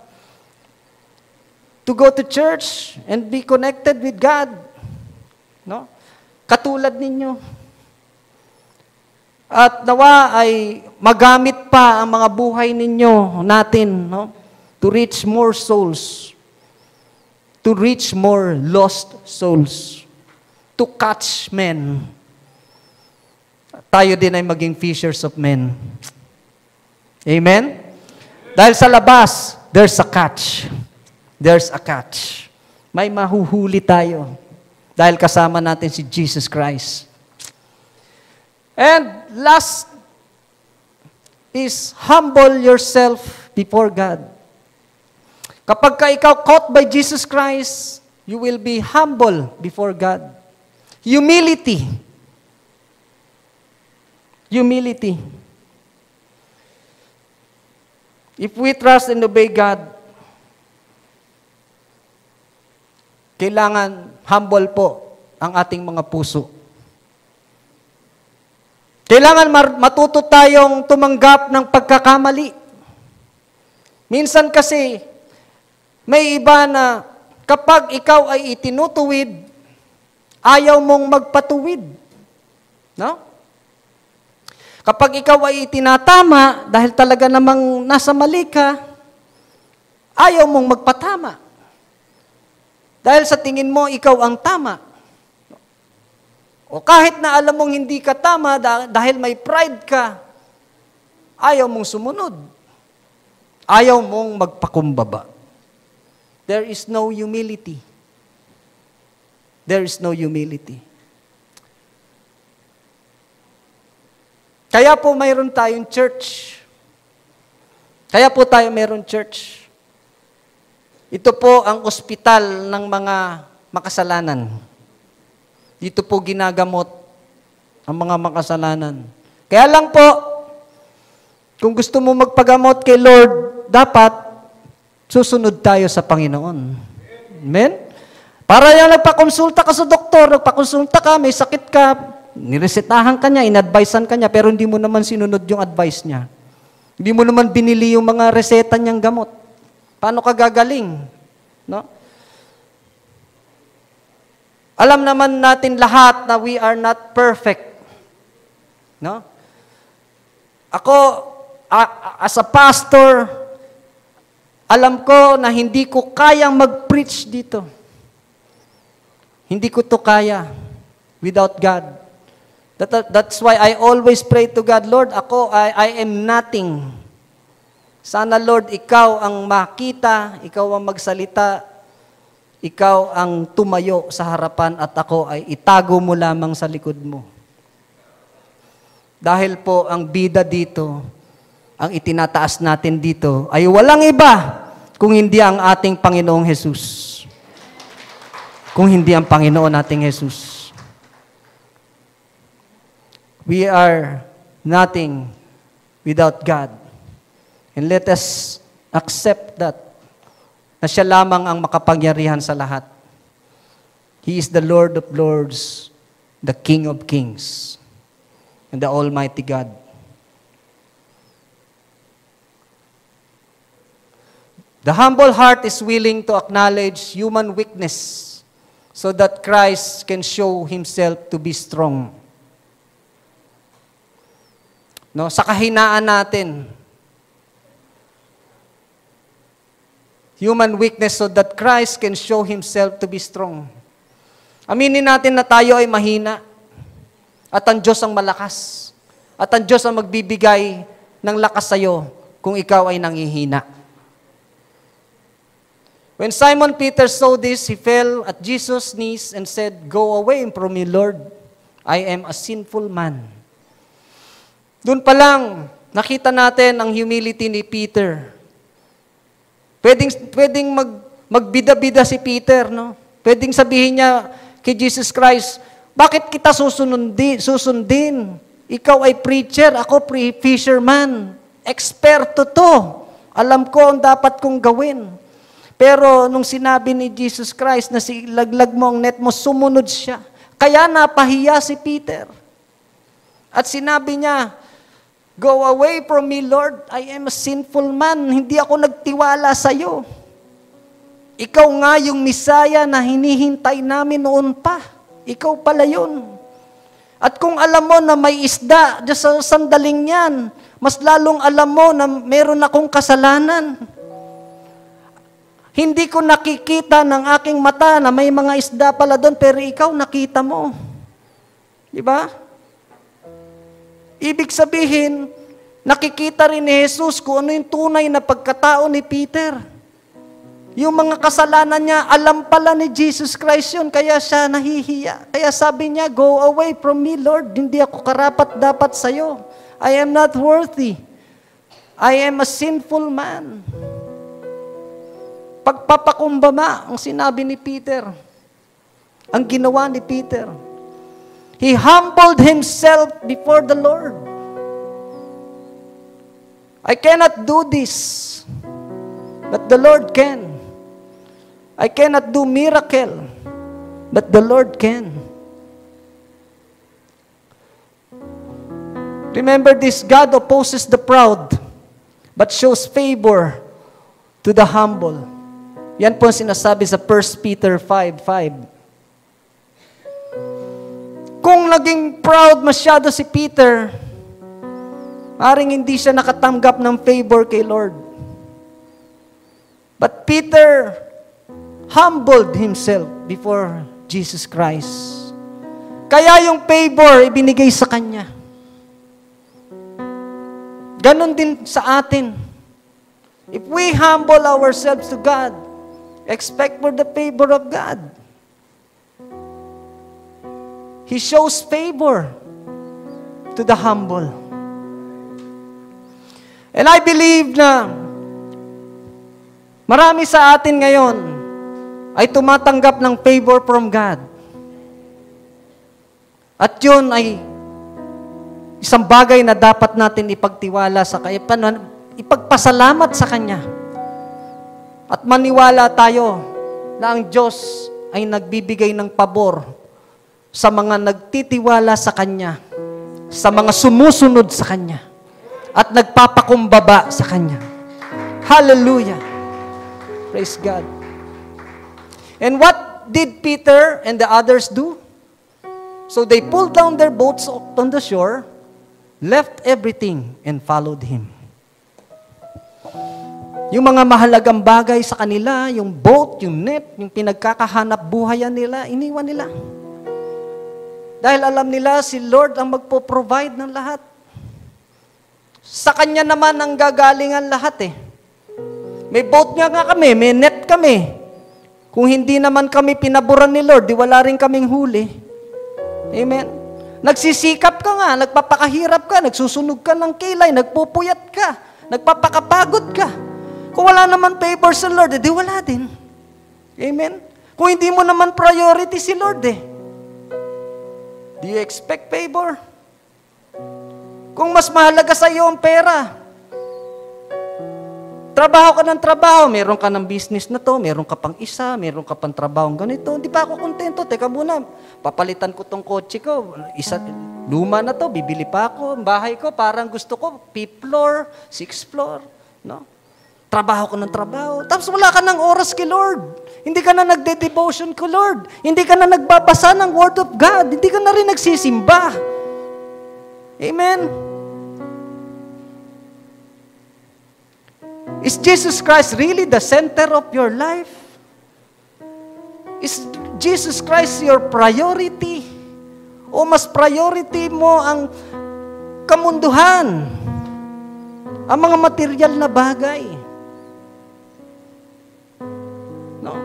S2: to go to church and be connected with God. No? Katulad ninyo. At nawa ay magamit pa ang mga buhay ninyo natin, no? To reach more souls. To reach more lost souls. To catch men. Tayo din ay maging fishers of men. Amen? Dahil sa labas, there's a catch. There's a catch. May mahuhuli tayo. Dahil kasama natin si Jesus Christ. And last is humble yourself before God. Kapag ka ikaw caught by Jesus Christ, you will be humble before God. Humility. Humility. If we trust and obey God, kailangan humble po ang ating mga puso. Kailangan matuto tayong tumanggap ng pagkakamali. Minsan kasi, may iba na kapag ikaw ay itinutuwid, ayaw mong magpatuwid. No? Kapag ikaw ay itinatama, dahil talaga namang nasa mali ka, ayaw mong magpatama. Dahil sa tingin mo, ikaw ang tama. O kahit na alam mong hindi ka tama, dahil may pride ka, ayaw mong sumunod. Ayaw mong magpakumbaba. There is no humility. There is no humility. Kaya po mayroon tayong church. Kaya po tayo mayroon church. Ito po ang ospital ng mga makasalanan. Dito po ginagamot ang mga makasalanan. Kaya lang po, kung gusto mo magpagamot kay Lord, dapat susunod tayo sa Panginoon. Amen? Para yan nagpakonsulta ka sa doktor, nagpakonsulta ka, may sakit ka, niresetahan ka niya, inadvisean ka niya, pero hindi mo naman sinunod yung advice niya. Hindi mo naman binili yung mga reseta niyang gamot. Paano ka gagaling? No? Alam naman natin lahat na we are not perfect. No? Ako, as a pastor, alam ko na hindi ko kayang mag-preach dito. Hindi ko to kaya without God. That's why I always pray to God, Lord, I am nothing. Sana, Lord, Ikaw ang makita, Ikaw ang magsalita, Ikaw ang tumayo sa harapan at ako ay itago mo lamang sa likod mo. Dahil po ang bida dito, ang itinataas natin dito, ay walang iba kung hindi ang ating Panginoong Jesus. Kung hindi ang Panginoon nating Jesus. We are nothing without God. And let us accept that, na siya lamang ang makapangyarihan sa lahat. He is the Lord of Lords, the King of Kings, and the Almighty God. The humble heart is willing to acknowledge human weakness so that Christ can show Himself to be strong. No, sa kahinaan natin, human weakness so that Christ can show Himself to be strong. Aminin natin na tayo ay mahina at ang Diyos ang malakas at ang Diyos ang magbibigay ng lakas sa iyo kung ikaw ay nangihina. When Simon Peter saw this, he fell at Jesus' knees and said, "Go away from me, Lord. I am a sinful man." Doon pa lang, nakita natin ang humility ni Peter. Pwedeng magbida-bida si Peter, no? Pwedeng sabihin niya kay Jesus Christ, bakit kita susundin? Ikaw ay preacher, ako fisherman. Eksperto to. Alam ko ang dapat kong gawin. Pero nung sinabi ni Jesus Christ na laglag mo ang net mo, sumunod siya. Kaya napahiya si Peter. At sinabi niya, "Go away from me, Lord. I am a sinful man. Hindi ako nagtiwala sa iyo. Ikaw nga yung Misaya na hinihintay namin noon pa. Ikaw pala yun. At kung alam mo na may isda dyan sa sandaling yan, mas lalong alam mo na meron akong kasalanan. Hindi ko nakikita ng aking mata na may mga isda pala doon, pero ikaw nakita mo." Di ba? Ibig sabihin, nakikita rin ni Jesus kung ano yung tunay na pagkatao ni Peter. Yung mga kasalanan niya, alam pala ni Jesus Christ yun, kaya siya nahihiya. Kaya sabi niya, "Go away from me, Lord. Hindi ako karapat-dapat sa'yo. I am not worthy. I am a sinful man." Pagpapakumbaba ang sinabi ni Peter, ang ginawa ni Peter. He humbled himself before the Lord. I cannot do this, but the Lord can. I cannot do miracle, but the Lord can. Remember this, God opposes the proud, but shows favor to the humble. Yan po ang sinasabi sa 1 Peter 5:5. Kung naging proud masyado si Peter, maring hindi siya nakatanggap ng favor kay Lord. But Peter humbled himself before Jesus Christ. Kaya yung favor ibinigay sa kanya. Ganon din sa atin. If we humble ourselves to God, expect for the favor of God. He shows favor to the humble. And I believe na marami sa atin ngayon ay tumatanggap ng favor from God. At yun ay isang bagay na dapat natin ipagtiwala sa Kanya, ipagpasalamat sa Kanya. At maniwala tayo na ang Diyos ay nagbibigay ng pabor sa mga nagtitiwala sa Kanya, sa mga sumusunod sa Kanya, at nagpapakumbaba sa Kanya. Hallelujah! Praise God. And what did Peter and the others do? So they pulled down their boats on the shore, left everything, and followed Him. Yung mga mahalagang bagay sa kanila, yung boat, yung net, yung pinagkakahanap buhayan nila, iniwan nila. Dahil alam nila, si Lord ang magpo-provide ng lahat. Sa Kanya naman ang gagalingan lahat eh. May boat nga kami, may net kami. Kung hindi naman kami pinaboran ni Lord, di wala rin kaming huli. Amen? Nagsisikap ka nga, nagpapakahirap ka, nagsusunog ka ng kilay, nagpupuyat ka, nagpapakapagod ka. Kung wala naman favor sa Lord, di wala din. Amen? Kung hindi mo naman priority si Lord do you expect favor? Kung mas mahalaga sa iyo ang pera, trabaho ka ng trabaho, meron ka ng business na to, meron ka pang isa, meron ka pang trabaho ganito, hindi pa ako kontento, teka muna, papalitan ko tong kotse ko, luma na to, bibili pa ako, ang bahay ko, parang gusto ko, 5th floor, 6th floor, no? Trabaho ko ng trabaho. Tapos wala ka ng oras kay Lord. Hindi ka na nagde-devotion ko, Lord. Hindi ka na nagbabasa ng Word of God. Hindi ka na rin nagsisimba. Amen? Is Jesus Christ really the center of your life? Is Jesus Christ your priority? O mas priority mo ang kamunduhan? Ang mga material na bagay? No?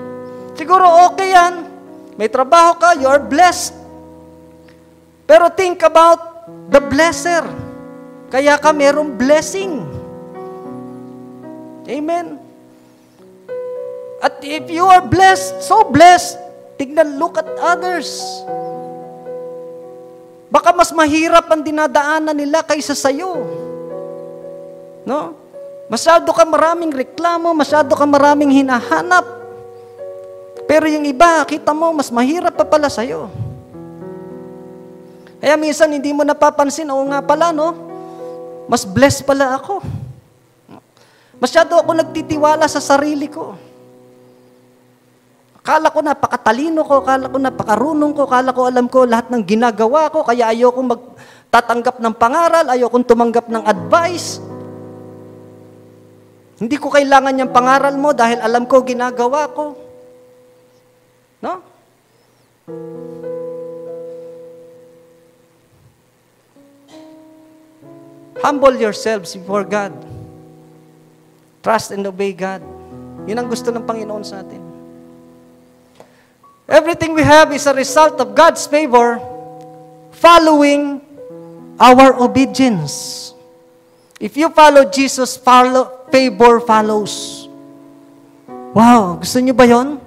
S2: Siguro okay yan. May trabaho ka, you're blessed. Pero think about the blesser. Kaya ka merong blessing. Amen. At if you are blessed, so blessed, tignan, look at others. Baka mas mahirap ang dinadaanan nila kaysa sa'yo. No? Masyado ka maraming reklamo, masyado ka maraming hinahanap. Pero yung iba, kita mo, mas mahirap pa pala sa'yo. Kaya minsan hindi mo napapansin, oo nga pala, no? Mas blessed pala ako. Masyado ako nagtitiwala sa sarili ko. Akala ko napakatalino ko, akala ko napakarunong ko, akala ko alam ko lahat ng ginagawa ko, kaya ayoko magtatanggap ng pangaral, ayoko tumanggap ng advice. Hindi ko kailangan yung pangaral mo dahil alam ko ginagawa ko. No? Humble yourselves before God. Trust and obey God. Yun ang gusto ng Panginoon sa atin. Everything we have is a result of God's favor following our obedience. If you follow Jesus, favor follows. Wow, gusto niyo ba yon?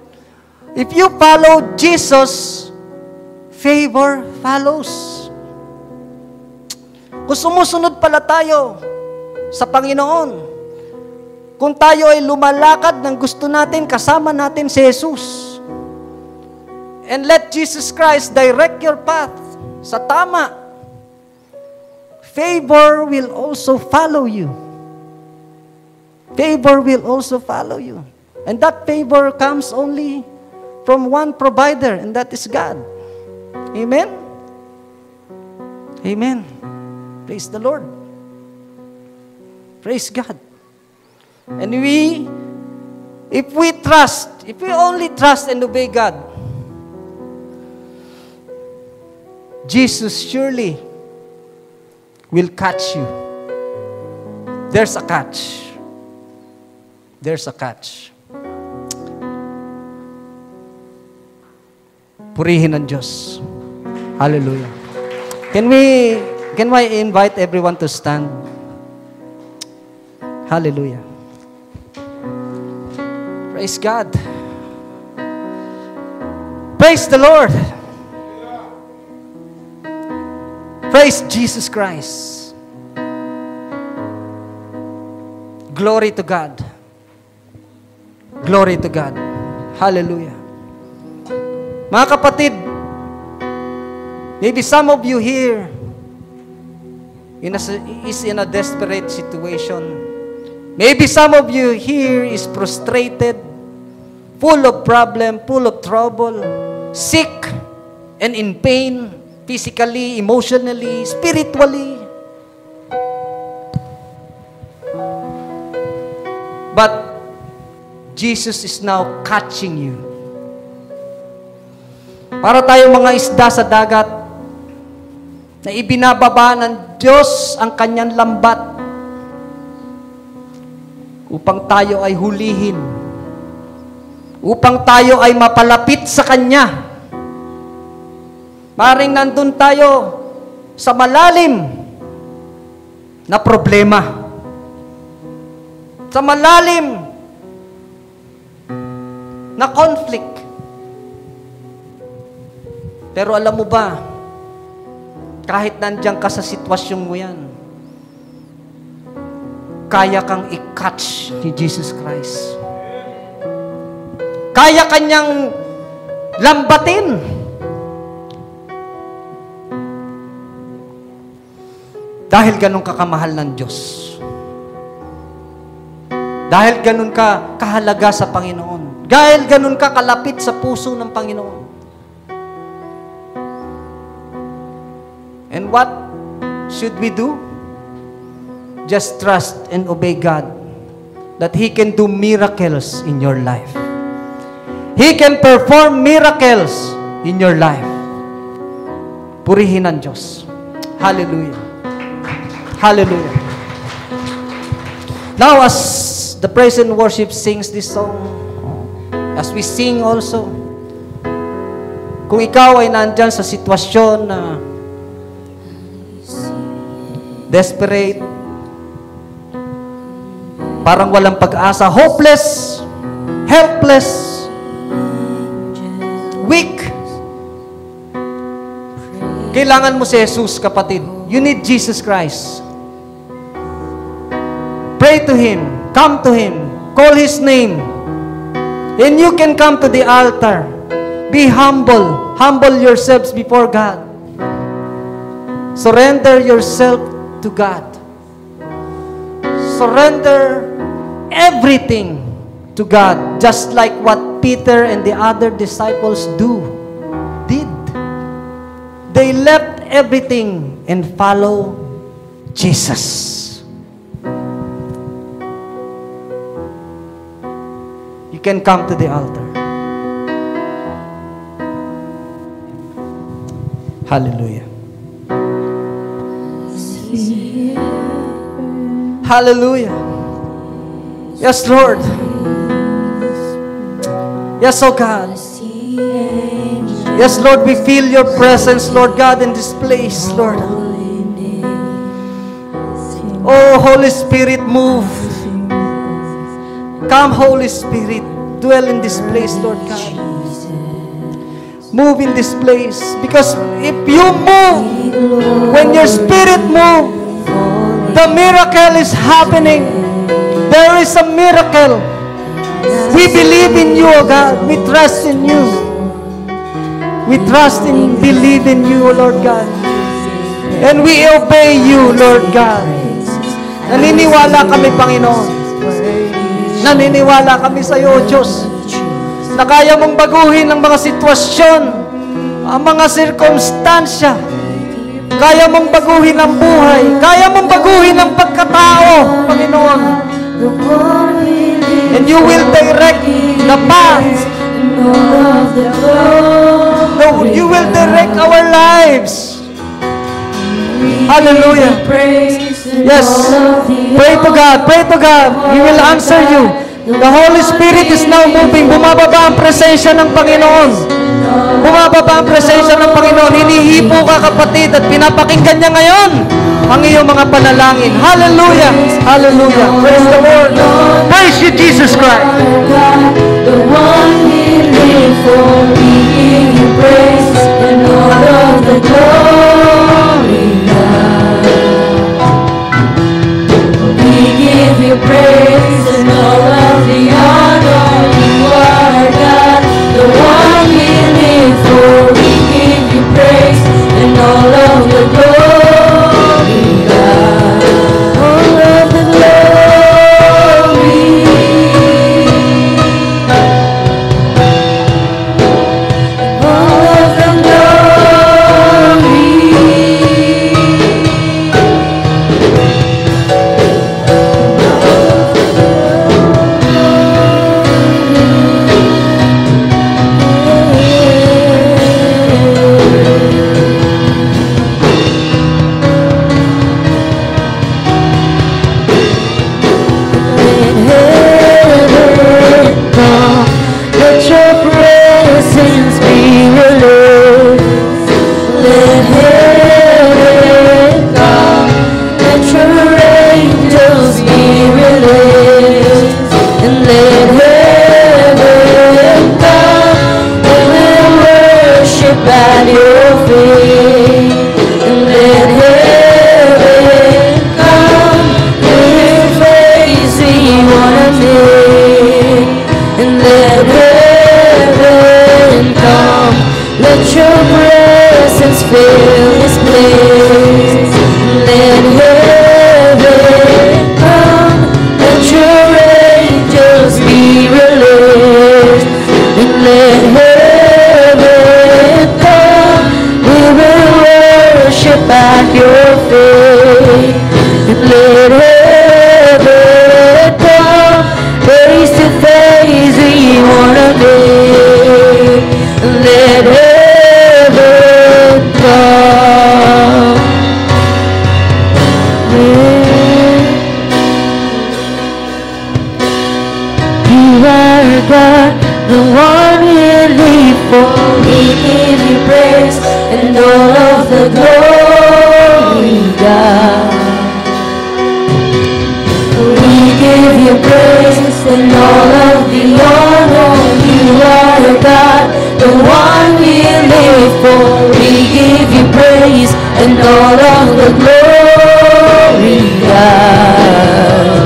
S2: If you follow Jesus, favor follows. Kung sumusunod pala tayo sa Panginoon, kung tayo ay lumalakad ng gusto natin, kasama natin si Jesus, and let Jesus Christ direct your path sa tama, favor will also follow you. Favor will also follow you. And that favor comes only from one provider, and that is God. Amen? Amen. Praise the Lord. Praise God. And if we only trust and obey God, Jesus surely will catch you. There's a catch. There's a catch. Purihin ang Diyos. Hallelujah. Can I invite everyone to stand? Hallelujah. Praise God. Praise the Lord. Praise Jesus Christ. Glory to God. Glory to God. Hallelujah. Mga kapatid, maybe some of you here is in a desperate situation. Maybe some of you here is frustrated, full of problem, full of trouble, sick and in pain, physically, emotionally, spiritually. But Jesus is now catching you. Para tayong mga isda sa dagat na ibinababa ng Diyos ang kanyang lambat upang tayo ay hulihin, upang tayo ay mapalapit sa Kanya. Maring nandun tayo sa malalim na problema, sa malalim na conflict. Pero alam mo ba, kahit nandiyan ka sa sitwasyon mo yan, kaya kang i-catch ni Jesus Christ. Kaya kanyang lambatin. Dahil ganun ka kamahal ng Diyos. Dahil ganun ka kahalaga sa Panginoon. Dahil ganun ka kalapit sa puso ng Panginoon. And what should we do? Just trust and obey God that He can do miracles in your life. He can perform miracles in your life. Purihin ang Diyos. Hallelujah. Hallelujah. Now, as the praise and worship sings this song, as we sing also, kung ikaw ay nandyan sa sitwasyon na desperate, parang walang pag-asa, hopeless, helpless, weak, kailangan mo si Jesus, kapatid. You need Jesus Christ. Pray to Him. Come to Him. Call His name. And you can come to the altar. Be humble. Humble yourselves before God. Surrender yourself to God. Surrender everything to God, just like what Peter and the other disciples did. They left everything and follow Jesus. You can come to the altar. Hallelujah. Hallelujah. Yes, Lord. Yes, oh God. Yes, Lord, we feel your presence, Lord God, in this place, Lord. Oh, Holy Spirit, move. Come, Holy Spirit, dwell in this place, Lord God. Move in this place. Because if you move, when your Spirit moves, the miracle is happening. There is a miracle. We believe in you, O God. We trust in you. We trust and believe in you, O Lord God. And we obey you, Lord God. Naniniwala kami, Panginoon. Naniniwala kami sa iyo, O Diyos, na kaya mong baguhin ang mga sitwasyon, ang mga sirkumstansya. Kaya mong baguhin ang buhay. Kaya mong baguhin ang pagkatao, Panginoon. And you will direct the path. You will direct our lives. Hallelujah. Yes. Pray to God. Pray to God. He will answer you. The Holy Spirit is now moving. Bumababa ang presensya ng Panginoon. Bumababa ang presensya ng Panginoon. Hinihipo ka, kapatid, at pinapakinggan niya ngayon ang iyong mga panalangin. Hallelujah! Hallelujah! Praise the Lord! Praise you, Jesus Christ!
S3: The one we live for, we give you praise and all of the glory, God. We give you praise and all of the honor. You are God, the one we live for. We give you praise and all of the glory, God. All of the glory. All of the glory. Let your presence be released. Let heaven come. Let your angels be released. And let heaven come. We will worship at your feet. And let heaven come. We will praise we wanna make. And let heaven come. Let your presence fill this place. Let heaven come. Let your angels be released. And let heaven come. We will worship at your feet. And let heaven come. Face to face we wanna be. Let heaven come. You are God, the one we live for. We give you praise and all of the glory, God. We give you praise and all of the honor. You are God, the one we live for. We give you praise and all of the glory, God.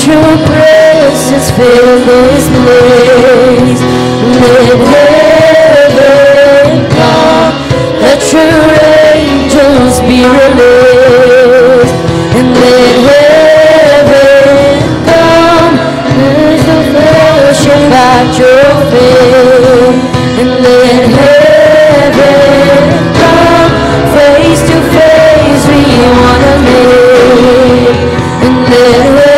S3: your presence fill this place. Let heaven come, let your angels be released, and let heaven come, let the fellowship at your feet, and let heaven come, face to face we wanna live, and let heaven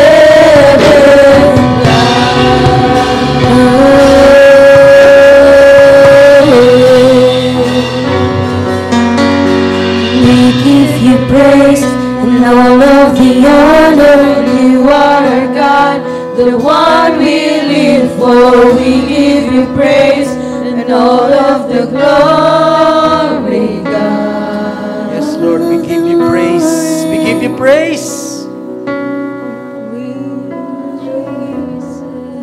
S3: we give you praise and all of the honor. You are our God, the one we live for. We give you praise and all of the glory, God.
S2: Yes, Lord, we give you praise. We give you praise.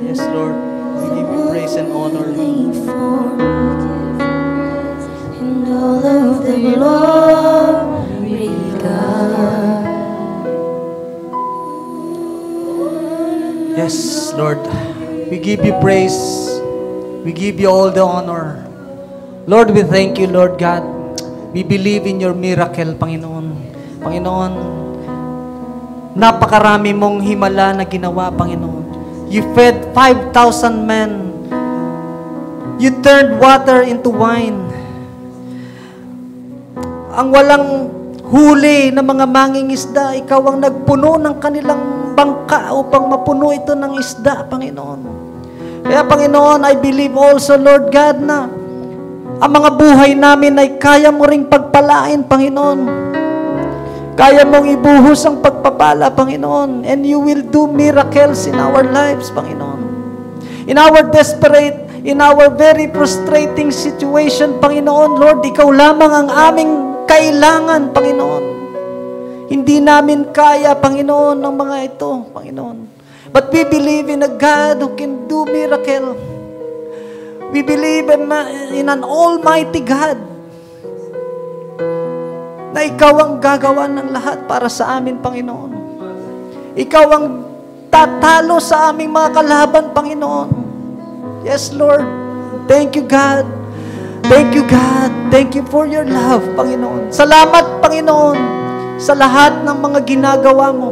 S2: Yes, Lord, we give you praise and honor.
S3: And all of the glory, God.
S2: Yes, Lord, we give you praise. We give you all the honor. Lord, we thank you, Lord God. We believe in your miracle, Panginoon. Panginoon, napakarami mong himala na ginawa, Panginoon. You fed 5,000 men. You turned water into wine. Ang walang huli na mga mangingisda, ikaw ang nagpuno ng kanilang bangka upang mapuno ito ng isda, Panginoon. Kaya, Panginoon, I believe also, Lord God, na ang mga buhay namin ay kaya mo ring pagpalain, Panginoon. Kaya mong ibuhos ang pagpapala, Panginoon. And you will do miracles in our lives, Panginoon. In our desperate, in our very frustrating situation, Panginoon, Lord, ikaw lamang ang aming kailangan, Panginoon. Hindi namin kaya, Panginoon, ng mga ito, Panginoon. But we believe in a God who can do miracle. We believe in an almighty God na ikaw ang gagawa ng lahat para sa amin, Panginoon. Ikaw ang tatalo sa aming mga kalaban, Panginoon. Yes, Lord. Thank you, God. Thank you, God. Thank you for your love, Panginoon. Salamat, Panginoon, sa lahat ng mga ginagawa mo.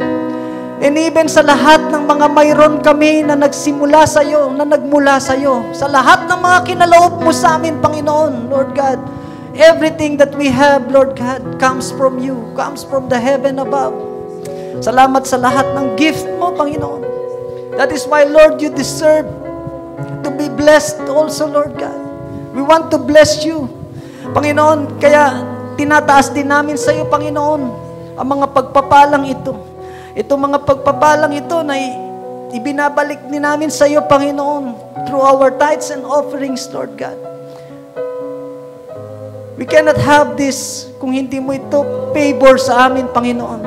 S2: And even sa lahat ng mga mayroon kami na nagsimula sa iyo, na nagmula sa iyo. Sa lahat ng mga kinaloob mo sa amin, Panginoon, Lord God. Everything that we have, Lord God, comes from you, comes from the heaven above. Salamat sa lahat ng gift mo, Panginoon. That is why, Lord, you deserve to be blessed also, Lord God. We want to bless you, Panginoon. Kaya tinataas din namin sa iyo, Panginoon, ang mga pagpapalang ito. Itong mga pagpapalang ito na ibinabalik din namin sa iyo, Panginoon, through our tithes and offerings, Lord God. We cannot have this kung hindi mo ito favor sa amin, Panginoon.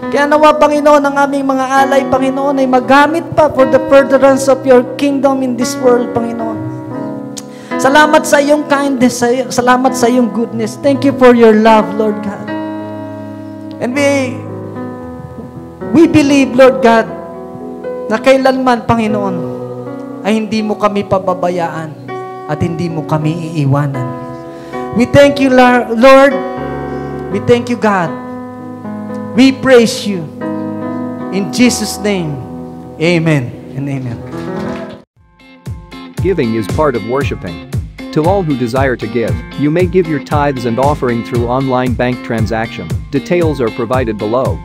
S2: Kaya nawa, Panginoon, ang aming mga alay, Panginoon, ay magamit pa for the furtherance of your kingdom in this world, Panginoon. Salamat sa iyong kindness, salamat sa iyong goodness. Thank you for your love, Lord God. And we believe, Lord God, na kailanman, Panginoon, ay hindi mo kami pababayaan at hindi mo kami iiwanan. We thank you, Lord. We thank you, God. We praise you. In Jesus' name, amen and amen.
S4: Giving is part of worshiping. To all who desire to give, you may give your tithes and offering through online bank transaction. Details are provided below.